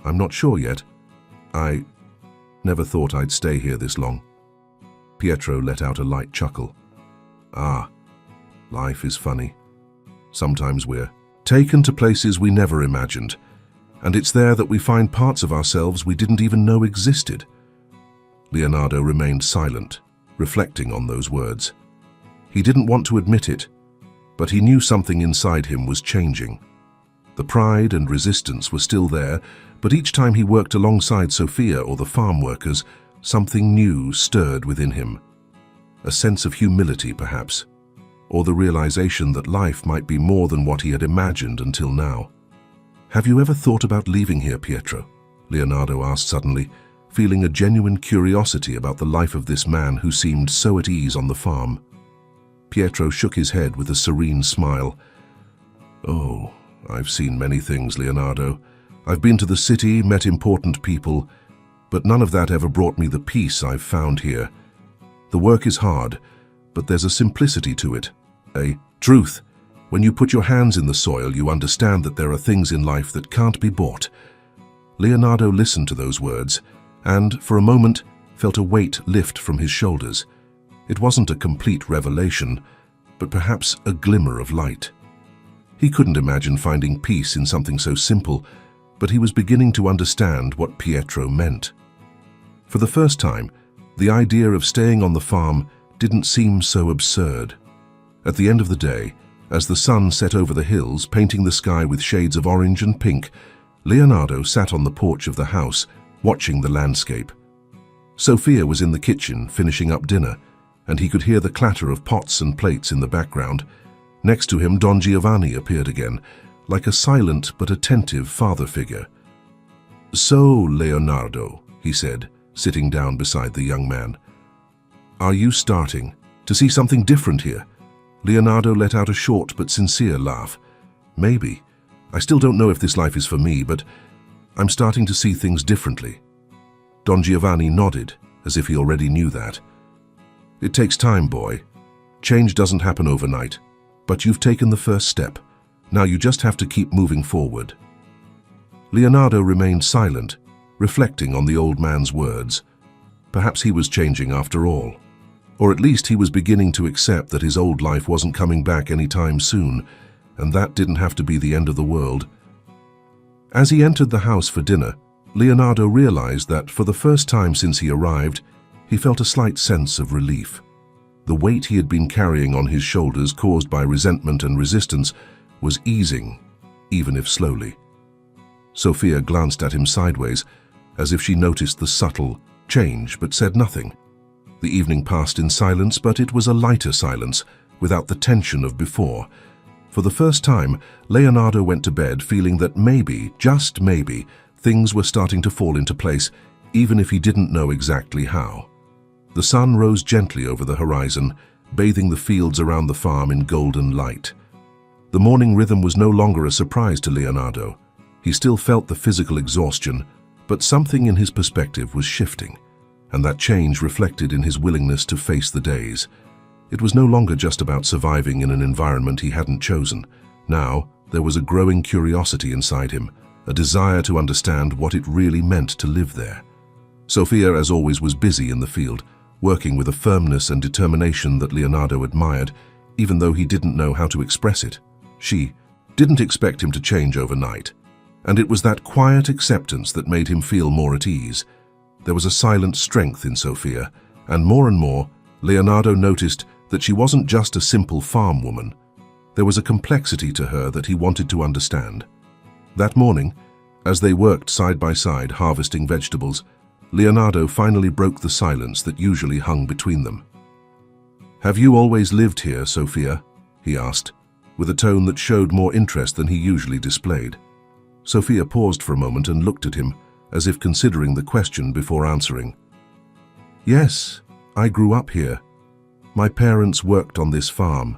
"I'm not sure yet. I never thought I'd stay here this long." Pietro let out a light chuckle. "Ah, life is funny. Sometimes we're taken to places we never imagined, and it's there that we find parts of ourselves we didn't even know existed." Leonardo remained silent, reflecting on those words. He didn't want to admit it, but he knew something inside him was changing. The pride and resistance were still there, but each time he worked alongside Sophia or the farm workers, something new stirred within him. A sense of humility, perhaps, or the realization that life might be more than what he had imagined until now. "Have you ever thought about leaving here, Pietro?" Leonardo asked suddenly, feeling a genuine curiosity about the life of this man who seemed so at ease on the farm. Pietro shook his head with a serene smile. "Oh, I've seen many things, Leonardo. I've been to the city, met important people, but none of that ever brought me the peace I've found here. The work is hard, but there's a simplicity to it, a truth. When you put your hands in the soil, you understand that there are things in life that can't be bought." Leonardo listened to those words, and, for a moment, felt a weight lift from his shoulders. It wasn't a complete revelation, but perhaps a glimmer of light. He couldn't imagine finding peace in something so simple, but he was beginning to understand what Pietro meant. For the first time, the idea of staying on the farm didn't seem so absurd. At the end of the day, as the sun set over the hills, painting the sky with shades of orange and pink, Leonardo sat on the porch of the house, watching the landscape. Sophia was in the kitchen, finishing up dinner, and he could hear the clatter of pots and plates in the background. Next to him, Don Giovanni appeared again, like a silent but attentive father figure. "So, Leonardo," he said, sitting down beside the young man. "Are you starting to see something different here?" Leonardo let out a short but sincere laugh. "Maybe. I still don't know if this life is for me, but I'm starting to see things differently." Don Giovanni nodded, as if he already knew that. "It takes time, boy. Change doesn't happen overnight, but you've taken the first step. Now you just have to keep moving forward." Leonardo remained silent, reflecting on the old man's words. Perhaps he was changing after all. Or at least he was beginning to accept that his old life wasn't coming back anytime soon, and that didn't have to be the end of the world. As he entered the house for dinner, Leonardo realized that for the first time since he arrived, he felt a slight sense of relief. The weight he had been carrying on his shoulders, caused by resentment and resistance, was easing, even if slowly. Sophia glanced at him sideways, as if she noticed the subtle change but said nothing. The evening passed in silence, but it was a lighter silence, without the tension of before. For the first time, Leonardo went to bed feeling that maybe, just maybe, things were starting to fall into place, even if he didn't know exactly how. The sun rose gently over the horizon, bathing the fields around the farm in golden light. The morning rhythm was no longer a surprise to Leonardo. He still felt the physical exhaustion, but something in his perspective was shifting, and that change reflected in his willingness to face the days. It was no longer just about surviving in an environment he hadn't chosen. Now, there was a growing curiosity inside him, a desire to understand what it really meant to live there. Sophia, as always, was busy in the field, working with a firmness and determination that Leonardo admired, even though he didn't know how to express it. She didn't expect him to change overnight, and it was that quiet acceptance that made him feel more at ease. There was a silent strength in Sophia, and more, Leonardo noticed that she wasn't just a simple farm woman. There was a complexity to her that he wanted to understand. That morning, as they worked side by side harvesting vegetables, Leonardo finally broke the silence that usually hung between them. "Have you always lived here, Sophia?" he asked, with a tone that showed more interest than he usually displayed. Sophia paused for a moment and looked at him, as if considering the question before answering. "Yes, I grew up here. My parents worked on this farm,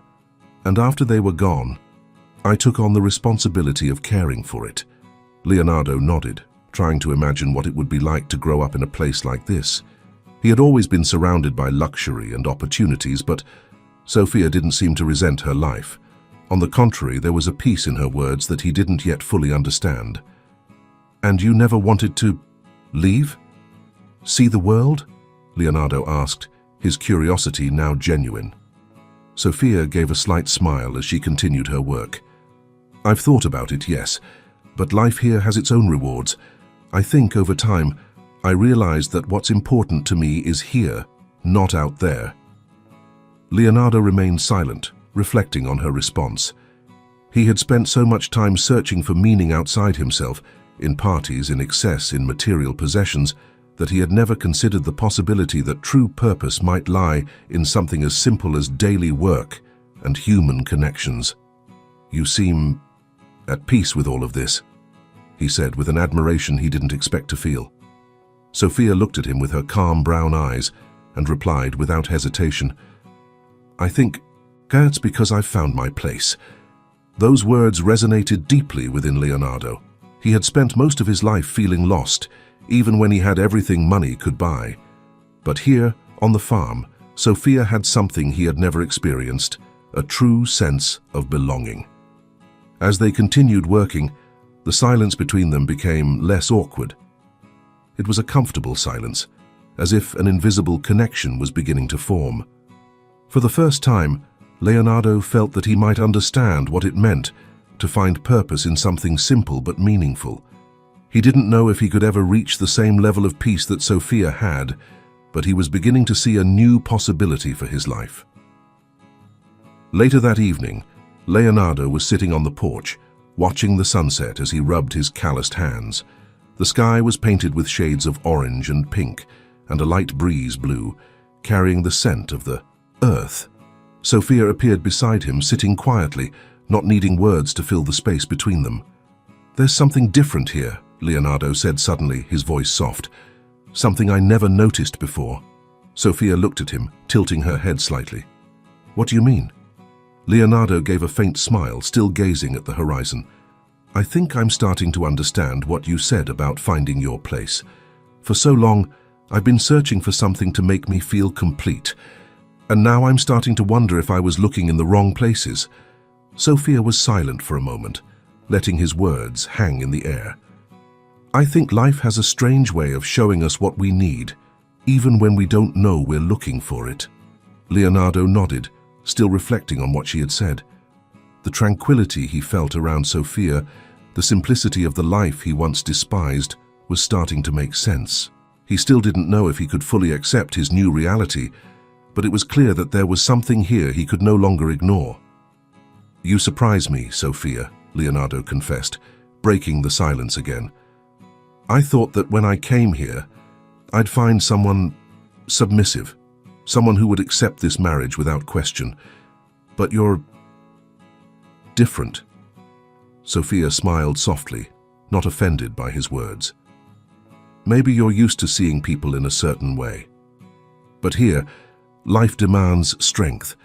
and after they were gone, I took on the responsibility of caring for it." Leonardo nodded, trying to imagine what it would be like to grow up in a place like this. He had always been surrounded by luxury and opportunities, but Sophia didn't seem to resent her life. On the contrary, there was a peace in her words that he didn't yet fully understand. "And you never wanted to leave? See the world?" Leonardo asked, his curiosity now genuine. Sophia gave a slight smile as she continued her work. "I've thought about it, yes, but life here has its own rewards. I think over time, I realized that what's important to me is here, not out there." Leonardo remained silent, reflecting on her response. He had spent so much time searching for meaning outside himself, in parties, in excess, in material possessions, that he had never considered the possibility that true purpose might lie in something as simple as daily work and human connections. "You seem at peace with all of this," he said with an admiration he didn't expect to feel. Sophia looked at him with her calm brown eyes and replied without hesitation, "I think it's because I've found my place." Those words resonated deeply within Leonardo. He had spent most of his life feeling lost, even when he had everything money could buy. But here, on the farm, Sophia had something he had never experienced, a true sense of belonging. As they continued working, the silence between them became less awkward. It was a comfortable silence, as if an invisible connection was beginning to form. For the first time, Leonardo felt that he might understand what it meant to find purpose in something simple but meaningful. He didn't know if he could ever reach the same level of peace that Sophia had, but he was beginning to see a new possibility for his life. Later that evening, Leonardo was sitting on the porch, watching the sunset as he rubbed his calloused hands. The sky was painted with shades of orange and pink, and a light breeze blew, carrying the scent of the Earth. Sophia appeared beside him, sitting quietly, not needing words to fill the space between them. "There's something different here," Leonardo said suddenly, his voice soft. "Something I never noticed before." Sophia looked at him, tilting her head slightly. "What do you mean?" Leonardo gave a faint smile, still gazing at the horizon. "I think I'm starting to understand what you said about finding your place. For so long, I've been searching for something to make me feel complete. And now I'm starting to wonder if I was looking in the wrong places." Sophia was silent for a moment, letting his words hang in the air. "I think life has a strange way of showing us what we need, even when we don't know we're looking for it." Leonardo nodded, still reflecting on what she had said. The tranquility he felt around Sophia, the simplicity of the life he once despised, was starting to make sense. He still didn't know if he could fully accept his new reality, but it was clear that there was something here he could no longer ignore. "You surprise me, Sophia," Leonardo confessed, breaking the silence again. "I thought that when I came here, I'd find someone submissive, someone who would accept this marriage without question. But you're different." Sophia smiled softly, not offended by his words. "Maybe you're used to seeing people in a certain way. But here, life demands strength,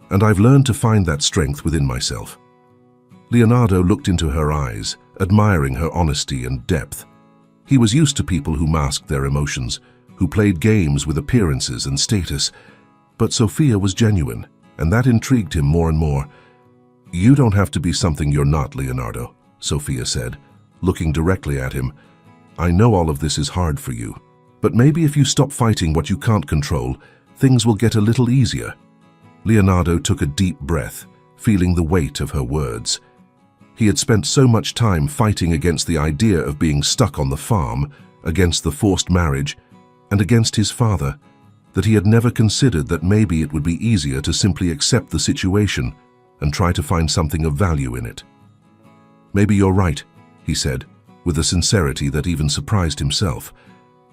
and I've learned to find that strength within myself." Leonardo looked into her eyes, admiring her honesty and depth. He was used to people who masked their emotions, who played games with appearances and status. But Sophia was genuine, and that intrigued him more and more. "You don't have to be something you're not, Leonardo," Sophia said, looking directly at him. "I know all of this is hard for you, but maybe if you stop fighting what you can't control, things will get a little easier." Leonardo took a deep breath, feeling the weight of her words. He had spent so much time fighting against the idea of being stuck on the farm, against the forced marriage, and against his father, that he had never considered that maybe it would be easier to simply accept the situation and try to find something of value in it. "Maybe you're right," he said, with a sincerity that even surprised himself.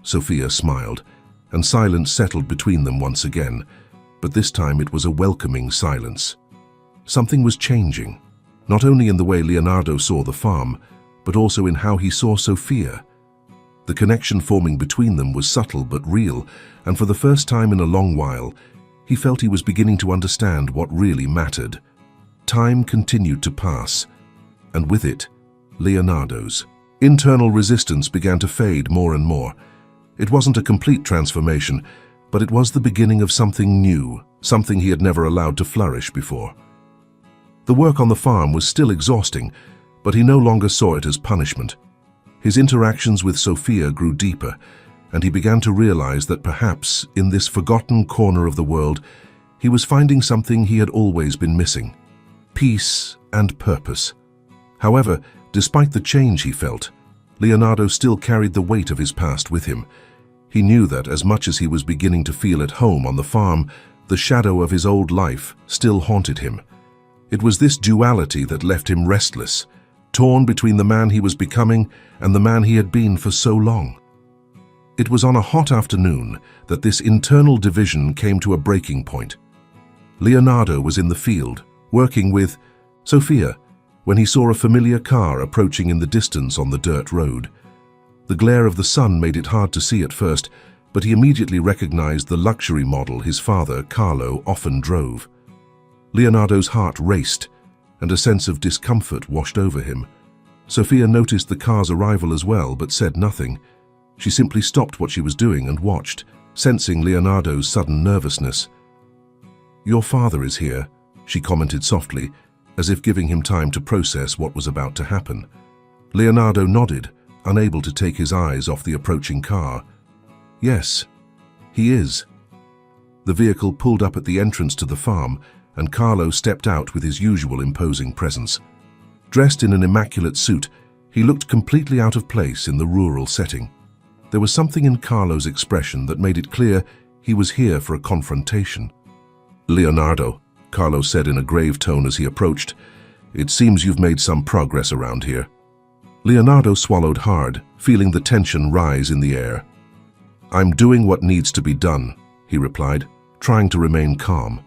Sophia smiled, and silence settled between them once again, but this time it was a welcoming silence. Something was changing, not only in the way Leonardo saw the farm, but also in how he saw Sophia. The connection forming between them was subtle but real, and for the first time in a long while, he felt he was beginning to understand what really mattered. Time continued to pass, and with it, Leonardo's internal resistance began to fade more and more. It wasn't a complete transformation, but it was the beginning of something new, something he had never allowed to flourish before. The work on the farm was still exhausting, but he no longer saw it as punishment. His interactions with Sophia grew deeper, and he began to realize that perhaps, in this forgotten corner of the world, he was finding something he had always been missing: peace and purpose. However, despite the change he felt, Leonardo still carried the weight of his past with him. He knew that as much as he was beginning to feel at home on the farm, the shadow of his old life still haunted him. It was this duality that left him restless, torn between the man he was becoming and the man he had been for so long. It was on a hot afternoon that this internal division came to a breaking point. Leonardo was in the field, working with Sophia, when he saw a familiar car approaching in the distance on the dirt road. The glare of the sun made it hard to see at first, but he immediately recognized the luxury model his father, Carlo, often drove. Leonardo's heart raced, and a sense of discomfort washed over him. Sophia noticed the car's arrival as well, but said nothing. She simply stopped what she was doing and watched, sensing Leonardo's sudden nervousness. "Your father is here," she commented softly, as if giving him time to process what was about to happen. Leonardo nodded, unable to take his eyes off the approaching car. "Yes, he is." The vehicle pulled up at the entrance to the farm, and Carlo stepped out with his usual imposing presence. Dressed in an immaculate suit, he looked completely out of place in the rural setting. There was something in Carlo's expression that made it clear he was here for a confrontation. "Leonardo," Carlo said in a grave tone as he approached, "it seems you've made some progress around here." Leonardo swallowed hard, feeling the tension rise in the air. "I'm doing what needs to be done," he replied, trying to remain calm.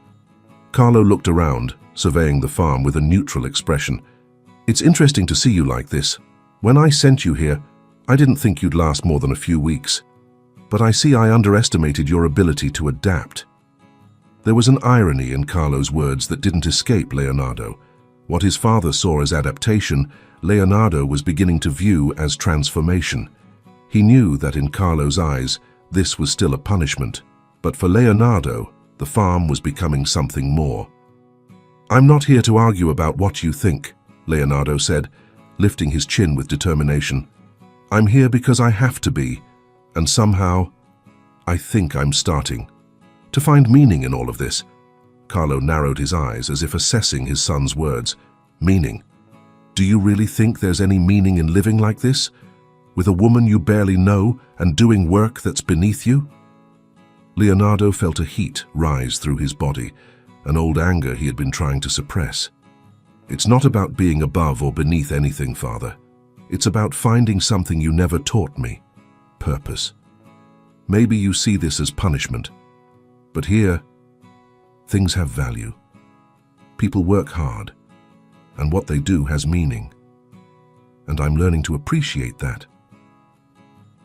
Carlo looked around, surveying the farm with a neutral expression. "It's interesting to see you like this. When I sent you here, I didn't think you'd last more than a few weeks. But I see I underestimated your ability to adapt." There was an irony in Carlo's words that didn't escape Leonardo. What his father saw as adaptation, Leonardo was beginning to view as transformation. He knew that in Carlo's eyes, this was still a punishment. But for Leonardo, the farm was becoming something more. "I'm not here to argue about what you think," Leonardo said, lifting his chin with determination. "I'm here because I have to be, and somehow, I think I'm starting to find meaning in all of this." Carlo narrowed his eyes as if assessing his son's words. "Meaning? Do you really think there's any meaning in living like this? With a woman you barely know and doing work that's beneath you?" Leonardo felt a heat rise through his body, an old anger he had been trying to suppress. "It's not about being above or beneath anything, Father. It's about finding something you never taught me. Purpose. Maybe you see this as punishment. But here, things have value. People work hard, and what they do has meaning. And I'm learning to appreciate that."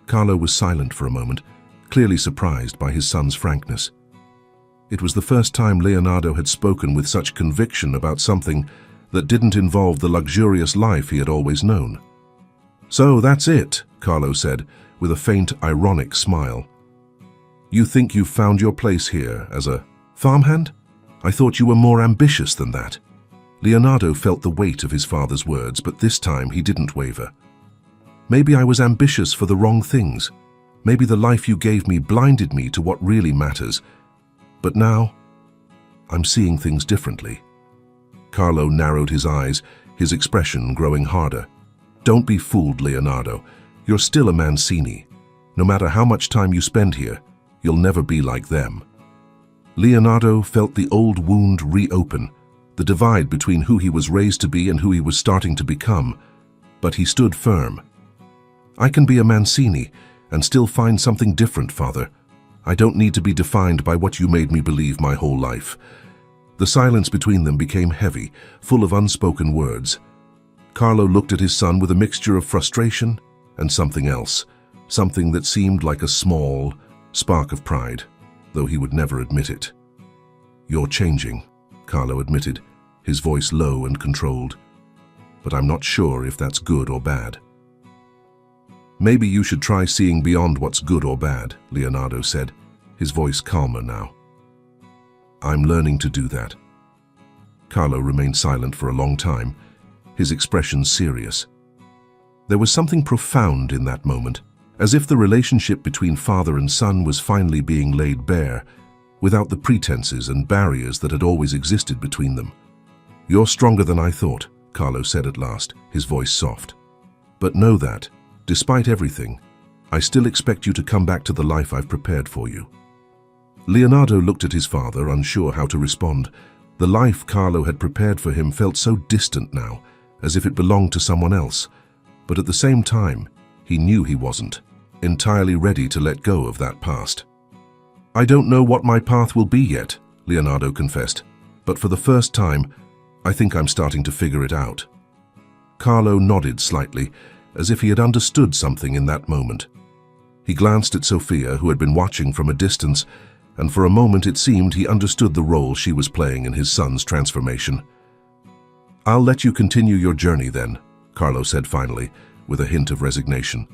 Carlo was silent for a moment, clearly surprised by his son's frankness. It was the first time Leonardo had spoken with such conviction about something that didn't involve the luxurious life he had always known. "So that's it," Carlo said, with a faint, ironic smile. "You think you've found your place here as a farmhand? I thought you were more ambitious than that." Leonardo felt the weight of his father's words, but this time he didn't waver. "Maybe I was ambitious for the wrong things. Maybe the life you gave me blinded me to what really matters. But now, I'm seeing things differently." Carlo narrowed his eyes, his expression growing harder. "Don't be fooled, Leonardo. You're still a Mancini. No matter how much time you spend here, you'll never be like them." Leonardo felt the old wound reopen, the divide between who he was raised to be and who he was starting to become. But he stood firm. "I can be a Mancini and still find something different, Father. I don't need to be defined by what you made me believe my whole life." The silence between them became heavy, full of unspoken words. Carlo looked at his son with a mixture of frustration and something else, something that seemed like a small spark of pride, though he would never admit it. "You're changing," Carlo admitted, his voice low and controlled. "But I'm not sure if that's good or bad." "Maybe you should try seeing beyond what's good or bad," Leonardo said, his voice calmer now. "I'm learning to do that." Carlo remained silent for a long time, his expression serious. There was something profound in that moment, as if the relationship between father and son was finally being laid bare, without the pretenses and barriers that had always existed between them. "You're stronger than I thought," Carlo said at last, his voice soft. "But know that, despite everything, I still expect you to come back to the life I've prepared for you." Leonardo looked at his father, unsure how to respond. The life Carlo had prepared for him felt so distant now, as if it belonged to someone else. But at the same time, he knew he wasn't entirely ready to let go of that past. "I don't know what my path will be yet," Leonardo confessed, "but for the first time, I think I'm starting to figure it out." Carlo nodded slightly, as if he had understood something in that moment. He glanced at Sophia, who had been watching from a distance, and for a moment it seemed he understood the role she was playing in his son's transformation. "I'll let you continue your journey then," Carlo said finally, with a hint of resignation.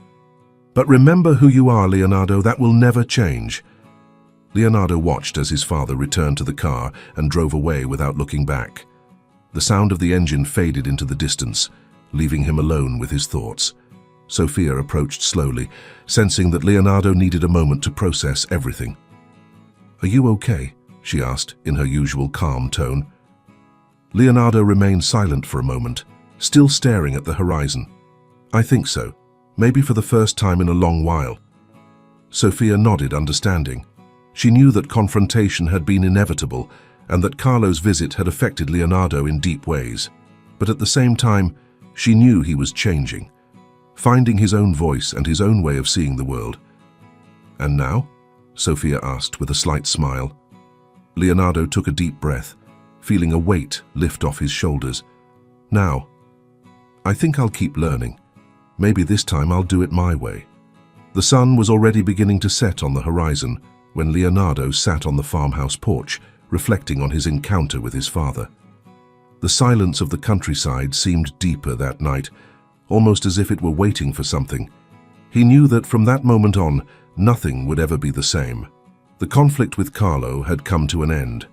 "But remember who you are, Leonardo. That will never change." Leonardo watched as his father returned to the car and drove away without looking back. The sound of the engine faded into the distance, leaving him alone with his thoughts. Sophia approached slowly, sensing that Leonardo needed a moment to process everything. "Are you okay?" she asked, in her usual calm tone. Leonardo remained silent for a moment, still staring at the horizon. "I think so. Maybe for the first time in a long while." Sophia nodded, understanding. She knew that confrontation had been inevitable and that Carlo's visit had affected Leonardo in deep ways. But at the same time, she knew he was changing, finding his own voice and his own way of seeing the world. "And now?" Sophia asked with a slight smile. Leonardo took a deep breath, feeling a weight lift off his shoulders. Now, I think I'll keep learning. Maybe this time I'll do it my way. The sun was already beginning to set on the horizon when Leonardo sat on the farmhouse porch, reflecting on his encounter with his father. The silence of the countryside seemed deeper that night, almost as if it were waiting for something. He knew that from that moment on, nothing would ever be the same. The conflict with Carlo had come to an end,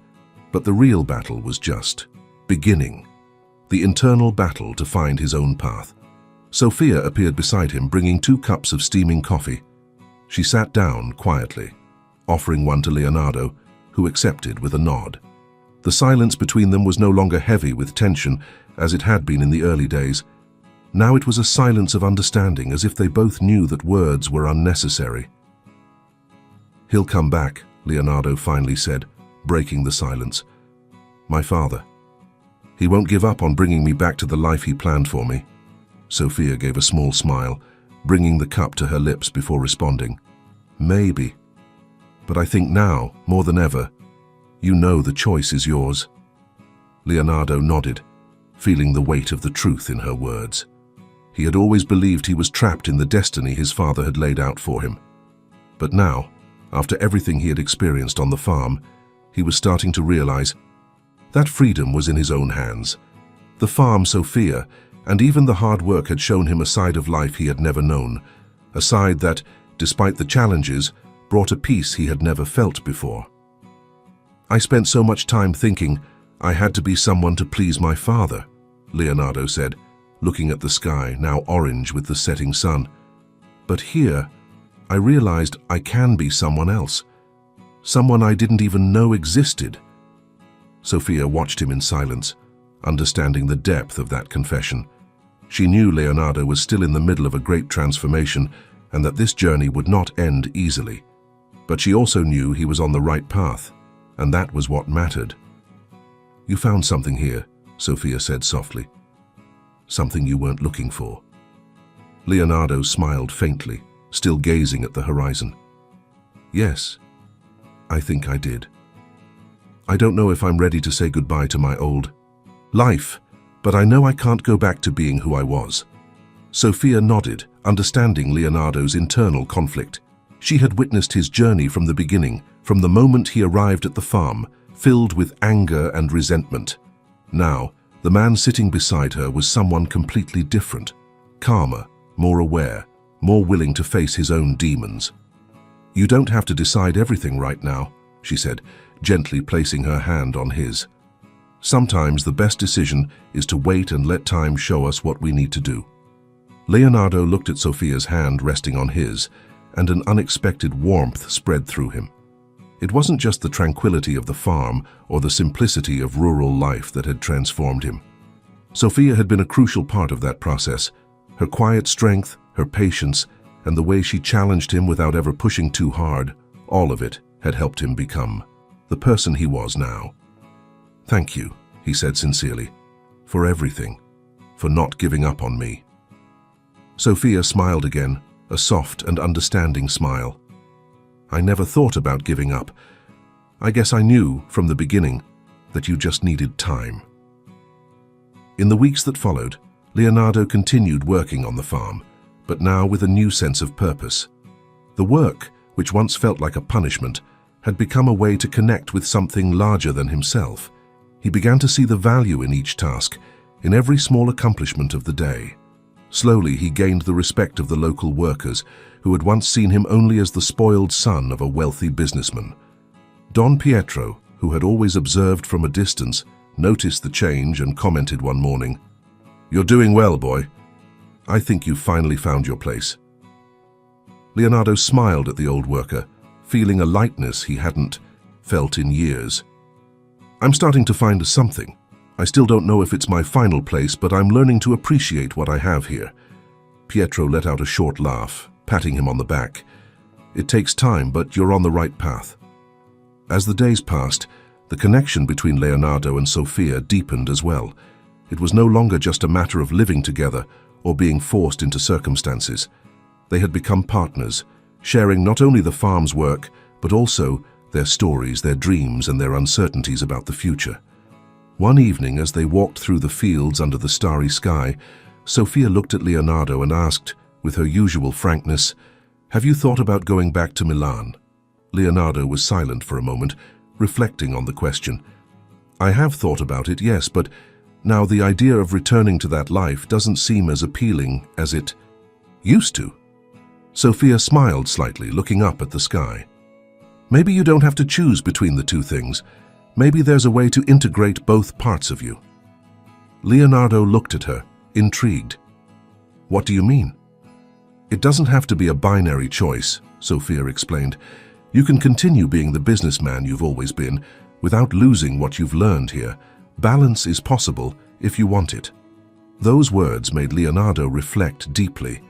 but the real battle was just beginning. The internal battle to find his own path. Sophia appeared beside him, bringing 2 cups of steaming coffee. She sat down quietly, offering one to Leonardo, who accepted with a nod. The silence between them was no longer heavy with tension as it had been in the early days. Now it was a silence of understanding, as if they both knew that words were unnecessary. "He'll come back," Leonardo finally said, breaking the silence. "My father. He won't give up on bringing me back to the life he planned for me." Sophia gave a small smile, bringing the cup to her lips before responding. "Maybe. But I think now, more than ever, you know the choice is yours." Leonardo nodded, feeling the weight of the truth in her words. He had always believed he was trapped in the destiny his father had laid out for him. But now, after everything he had experienced on the farm, he was starting to realize that freedom was in his own hands. The farm, Sophia, and even the hard work had shown him a side of life he had never known, a side that, despite the challenges, brought a peace he had never felt before. "I spent so much time thinking I had to be someone to please my father," Leonardo said, looking at the sky, now orange with the setting sun. "But here, I realized I can be someone else, someone I didn't even know existed." Sophia watched him in silence, understanding the depth of that confession. She knew Leonardo was still in the middle of a great transformation and that this journey would not end easily. But she also knew he was on the right path, and that was what mattered. "You found something here," Sophia said softly. "Something you weren't looking for." Leonardo smiled faintly, still gazing at the horizon. "Yes, I think I did. I don't know if I'm ready to say goodbye to my old life, but I know I can't go back to being who I was." Sophia nodded, understanding Leonardo's internal conflict. She had witnessed his journey from the beginning, from the moment he arrived at the farm, filled with anger and resentment. Now, the man sitting beside her was someone completely different, calmer, more aware, more willing to face his own demons. "You don't have to decide everything right now," she said, gently placing her hand on his. "Sometimes the best decision is to wait and let time show us what we need to do." Leonardo looked at Sophia's hand resting on his, and an unexpected warmth spread through him. It wasn't just the tranquility of the farm or the simplicity of rural life that had transformed him. Sophia had been a crucial part of that process. Her quiet strength, her patience, and the way she challenged him without ever pushing too hard, all of it had helped him become the person he was now. "Thank you," he said sincerely, "for everything, for not giving up on me." Sophia smiled again, a soft and understanding smile. "I never thought about giving up. I guess I knew from the beginning that you just needed time." In the weeks that followed, Leonardo continued working on the farm, but now with a new sense of purpose. The work, which once felt like a punishment, had become a way to connect with something larger than himself. He began to see the value in each task, in every small accomplishment of the day. Slowly, he gained the respect of the local workers, who had once seen him only as the spoiled son of a wealthy businessman. Don Pietro, who had always observed from a distance, noticed the change and commented one morning, "You're doing well, boy. I think you've finally found your place." Leonardo smiled at the old worker, feeling a lightness he hadn't felt in years. "I'm starting to find something. I still don't know if it's my final place, but I'm learning to appreciate what I have here." Pietro let out a short laugh, patting him on the back. "It takes time, but you're on the right path." As the days passed, the connection between Leonardo and Sophia deepened as well. It was no longer just a matter of living together or being forced into circumstances. They had become partners, sharing not only the farm's work, but also their stories, their dreams, and their uncertainties about the future. One evening, as they walked through the fields under the starry sky, Sophia looked at Leonardo and asked, with her usual frankness, "Have you thought about going back to Milan?" Leonardo was silent for a moment, reflecting on the question. "I have thought about it, yes, but now the idea of returning to that life doesn't seem as appealing as it used to." Sophia smiled slightly, looking up at the sky. "Maybe you don't have to choose between the two things. Maybe there's a way to integrate both parts of you." Leonardo looked at her, intrigued. "What do you mean?" "It doesn't have to be a binary choice," Sophia explained. "You can continue being the businessman you've always been without losing what you've learned here. Balance is possible if you want it." Those words made Leonardo reflect deeply.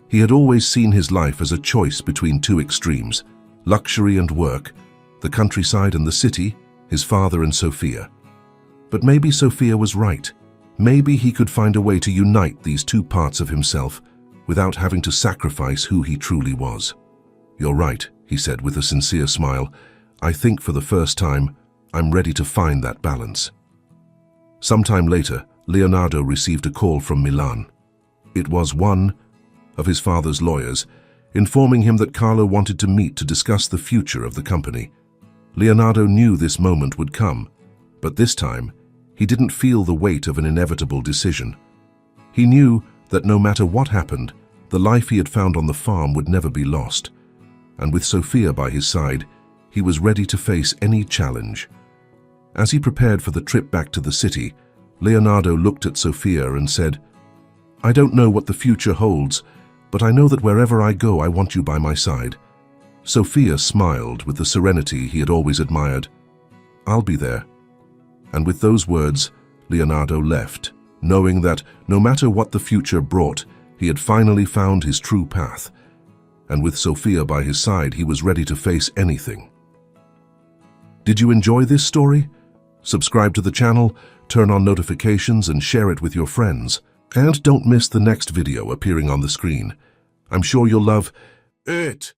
He had always seen his life as a choice between two extremes, luxury and work, the countryside and the city, his father and Sophia. But maybe Sophia was right. Maybe he could find a way to unite these two parts of himself without having to sacrifice who he truly was. "You're right," he said with a sincere smile. "I think for the first time, I'm ready to find that balance." Sometime later, Leonardo received a call from Milan. It was one of his father's lawyers, informing him that Carlo wanted to meet to discuss the future of the company. Leonardo knew this moment would come, but this time, he didn't feel the weight of an inevitable decision. He knew that no matter what happened, the life he had found on the farm would never be lost. And with Sophia by his side, he was ready to face any challenge. As he prepared for the trip back to the city, Leonardo looked at Sophia and said, "I don't know what the future holds, but I know that wherever I go, I want you by my side." Sophia smiled with the serenity he had always admired. "I'll be there." And with those words, Leonardo left, knowing that no matter what the future brought, he had finally found his true path. And with Sophia by his side, he was ready to face anything. Did you enjoy this story? Subscribe to the channel, turn on notifications, and share it with your friends. And don't miss the next video appearing on the screen. I'm sure you'll love it.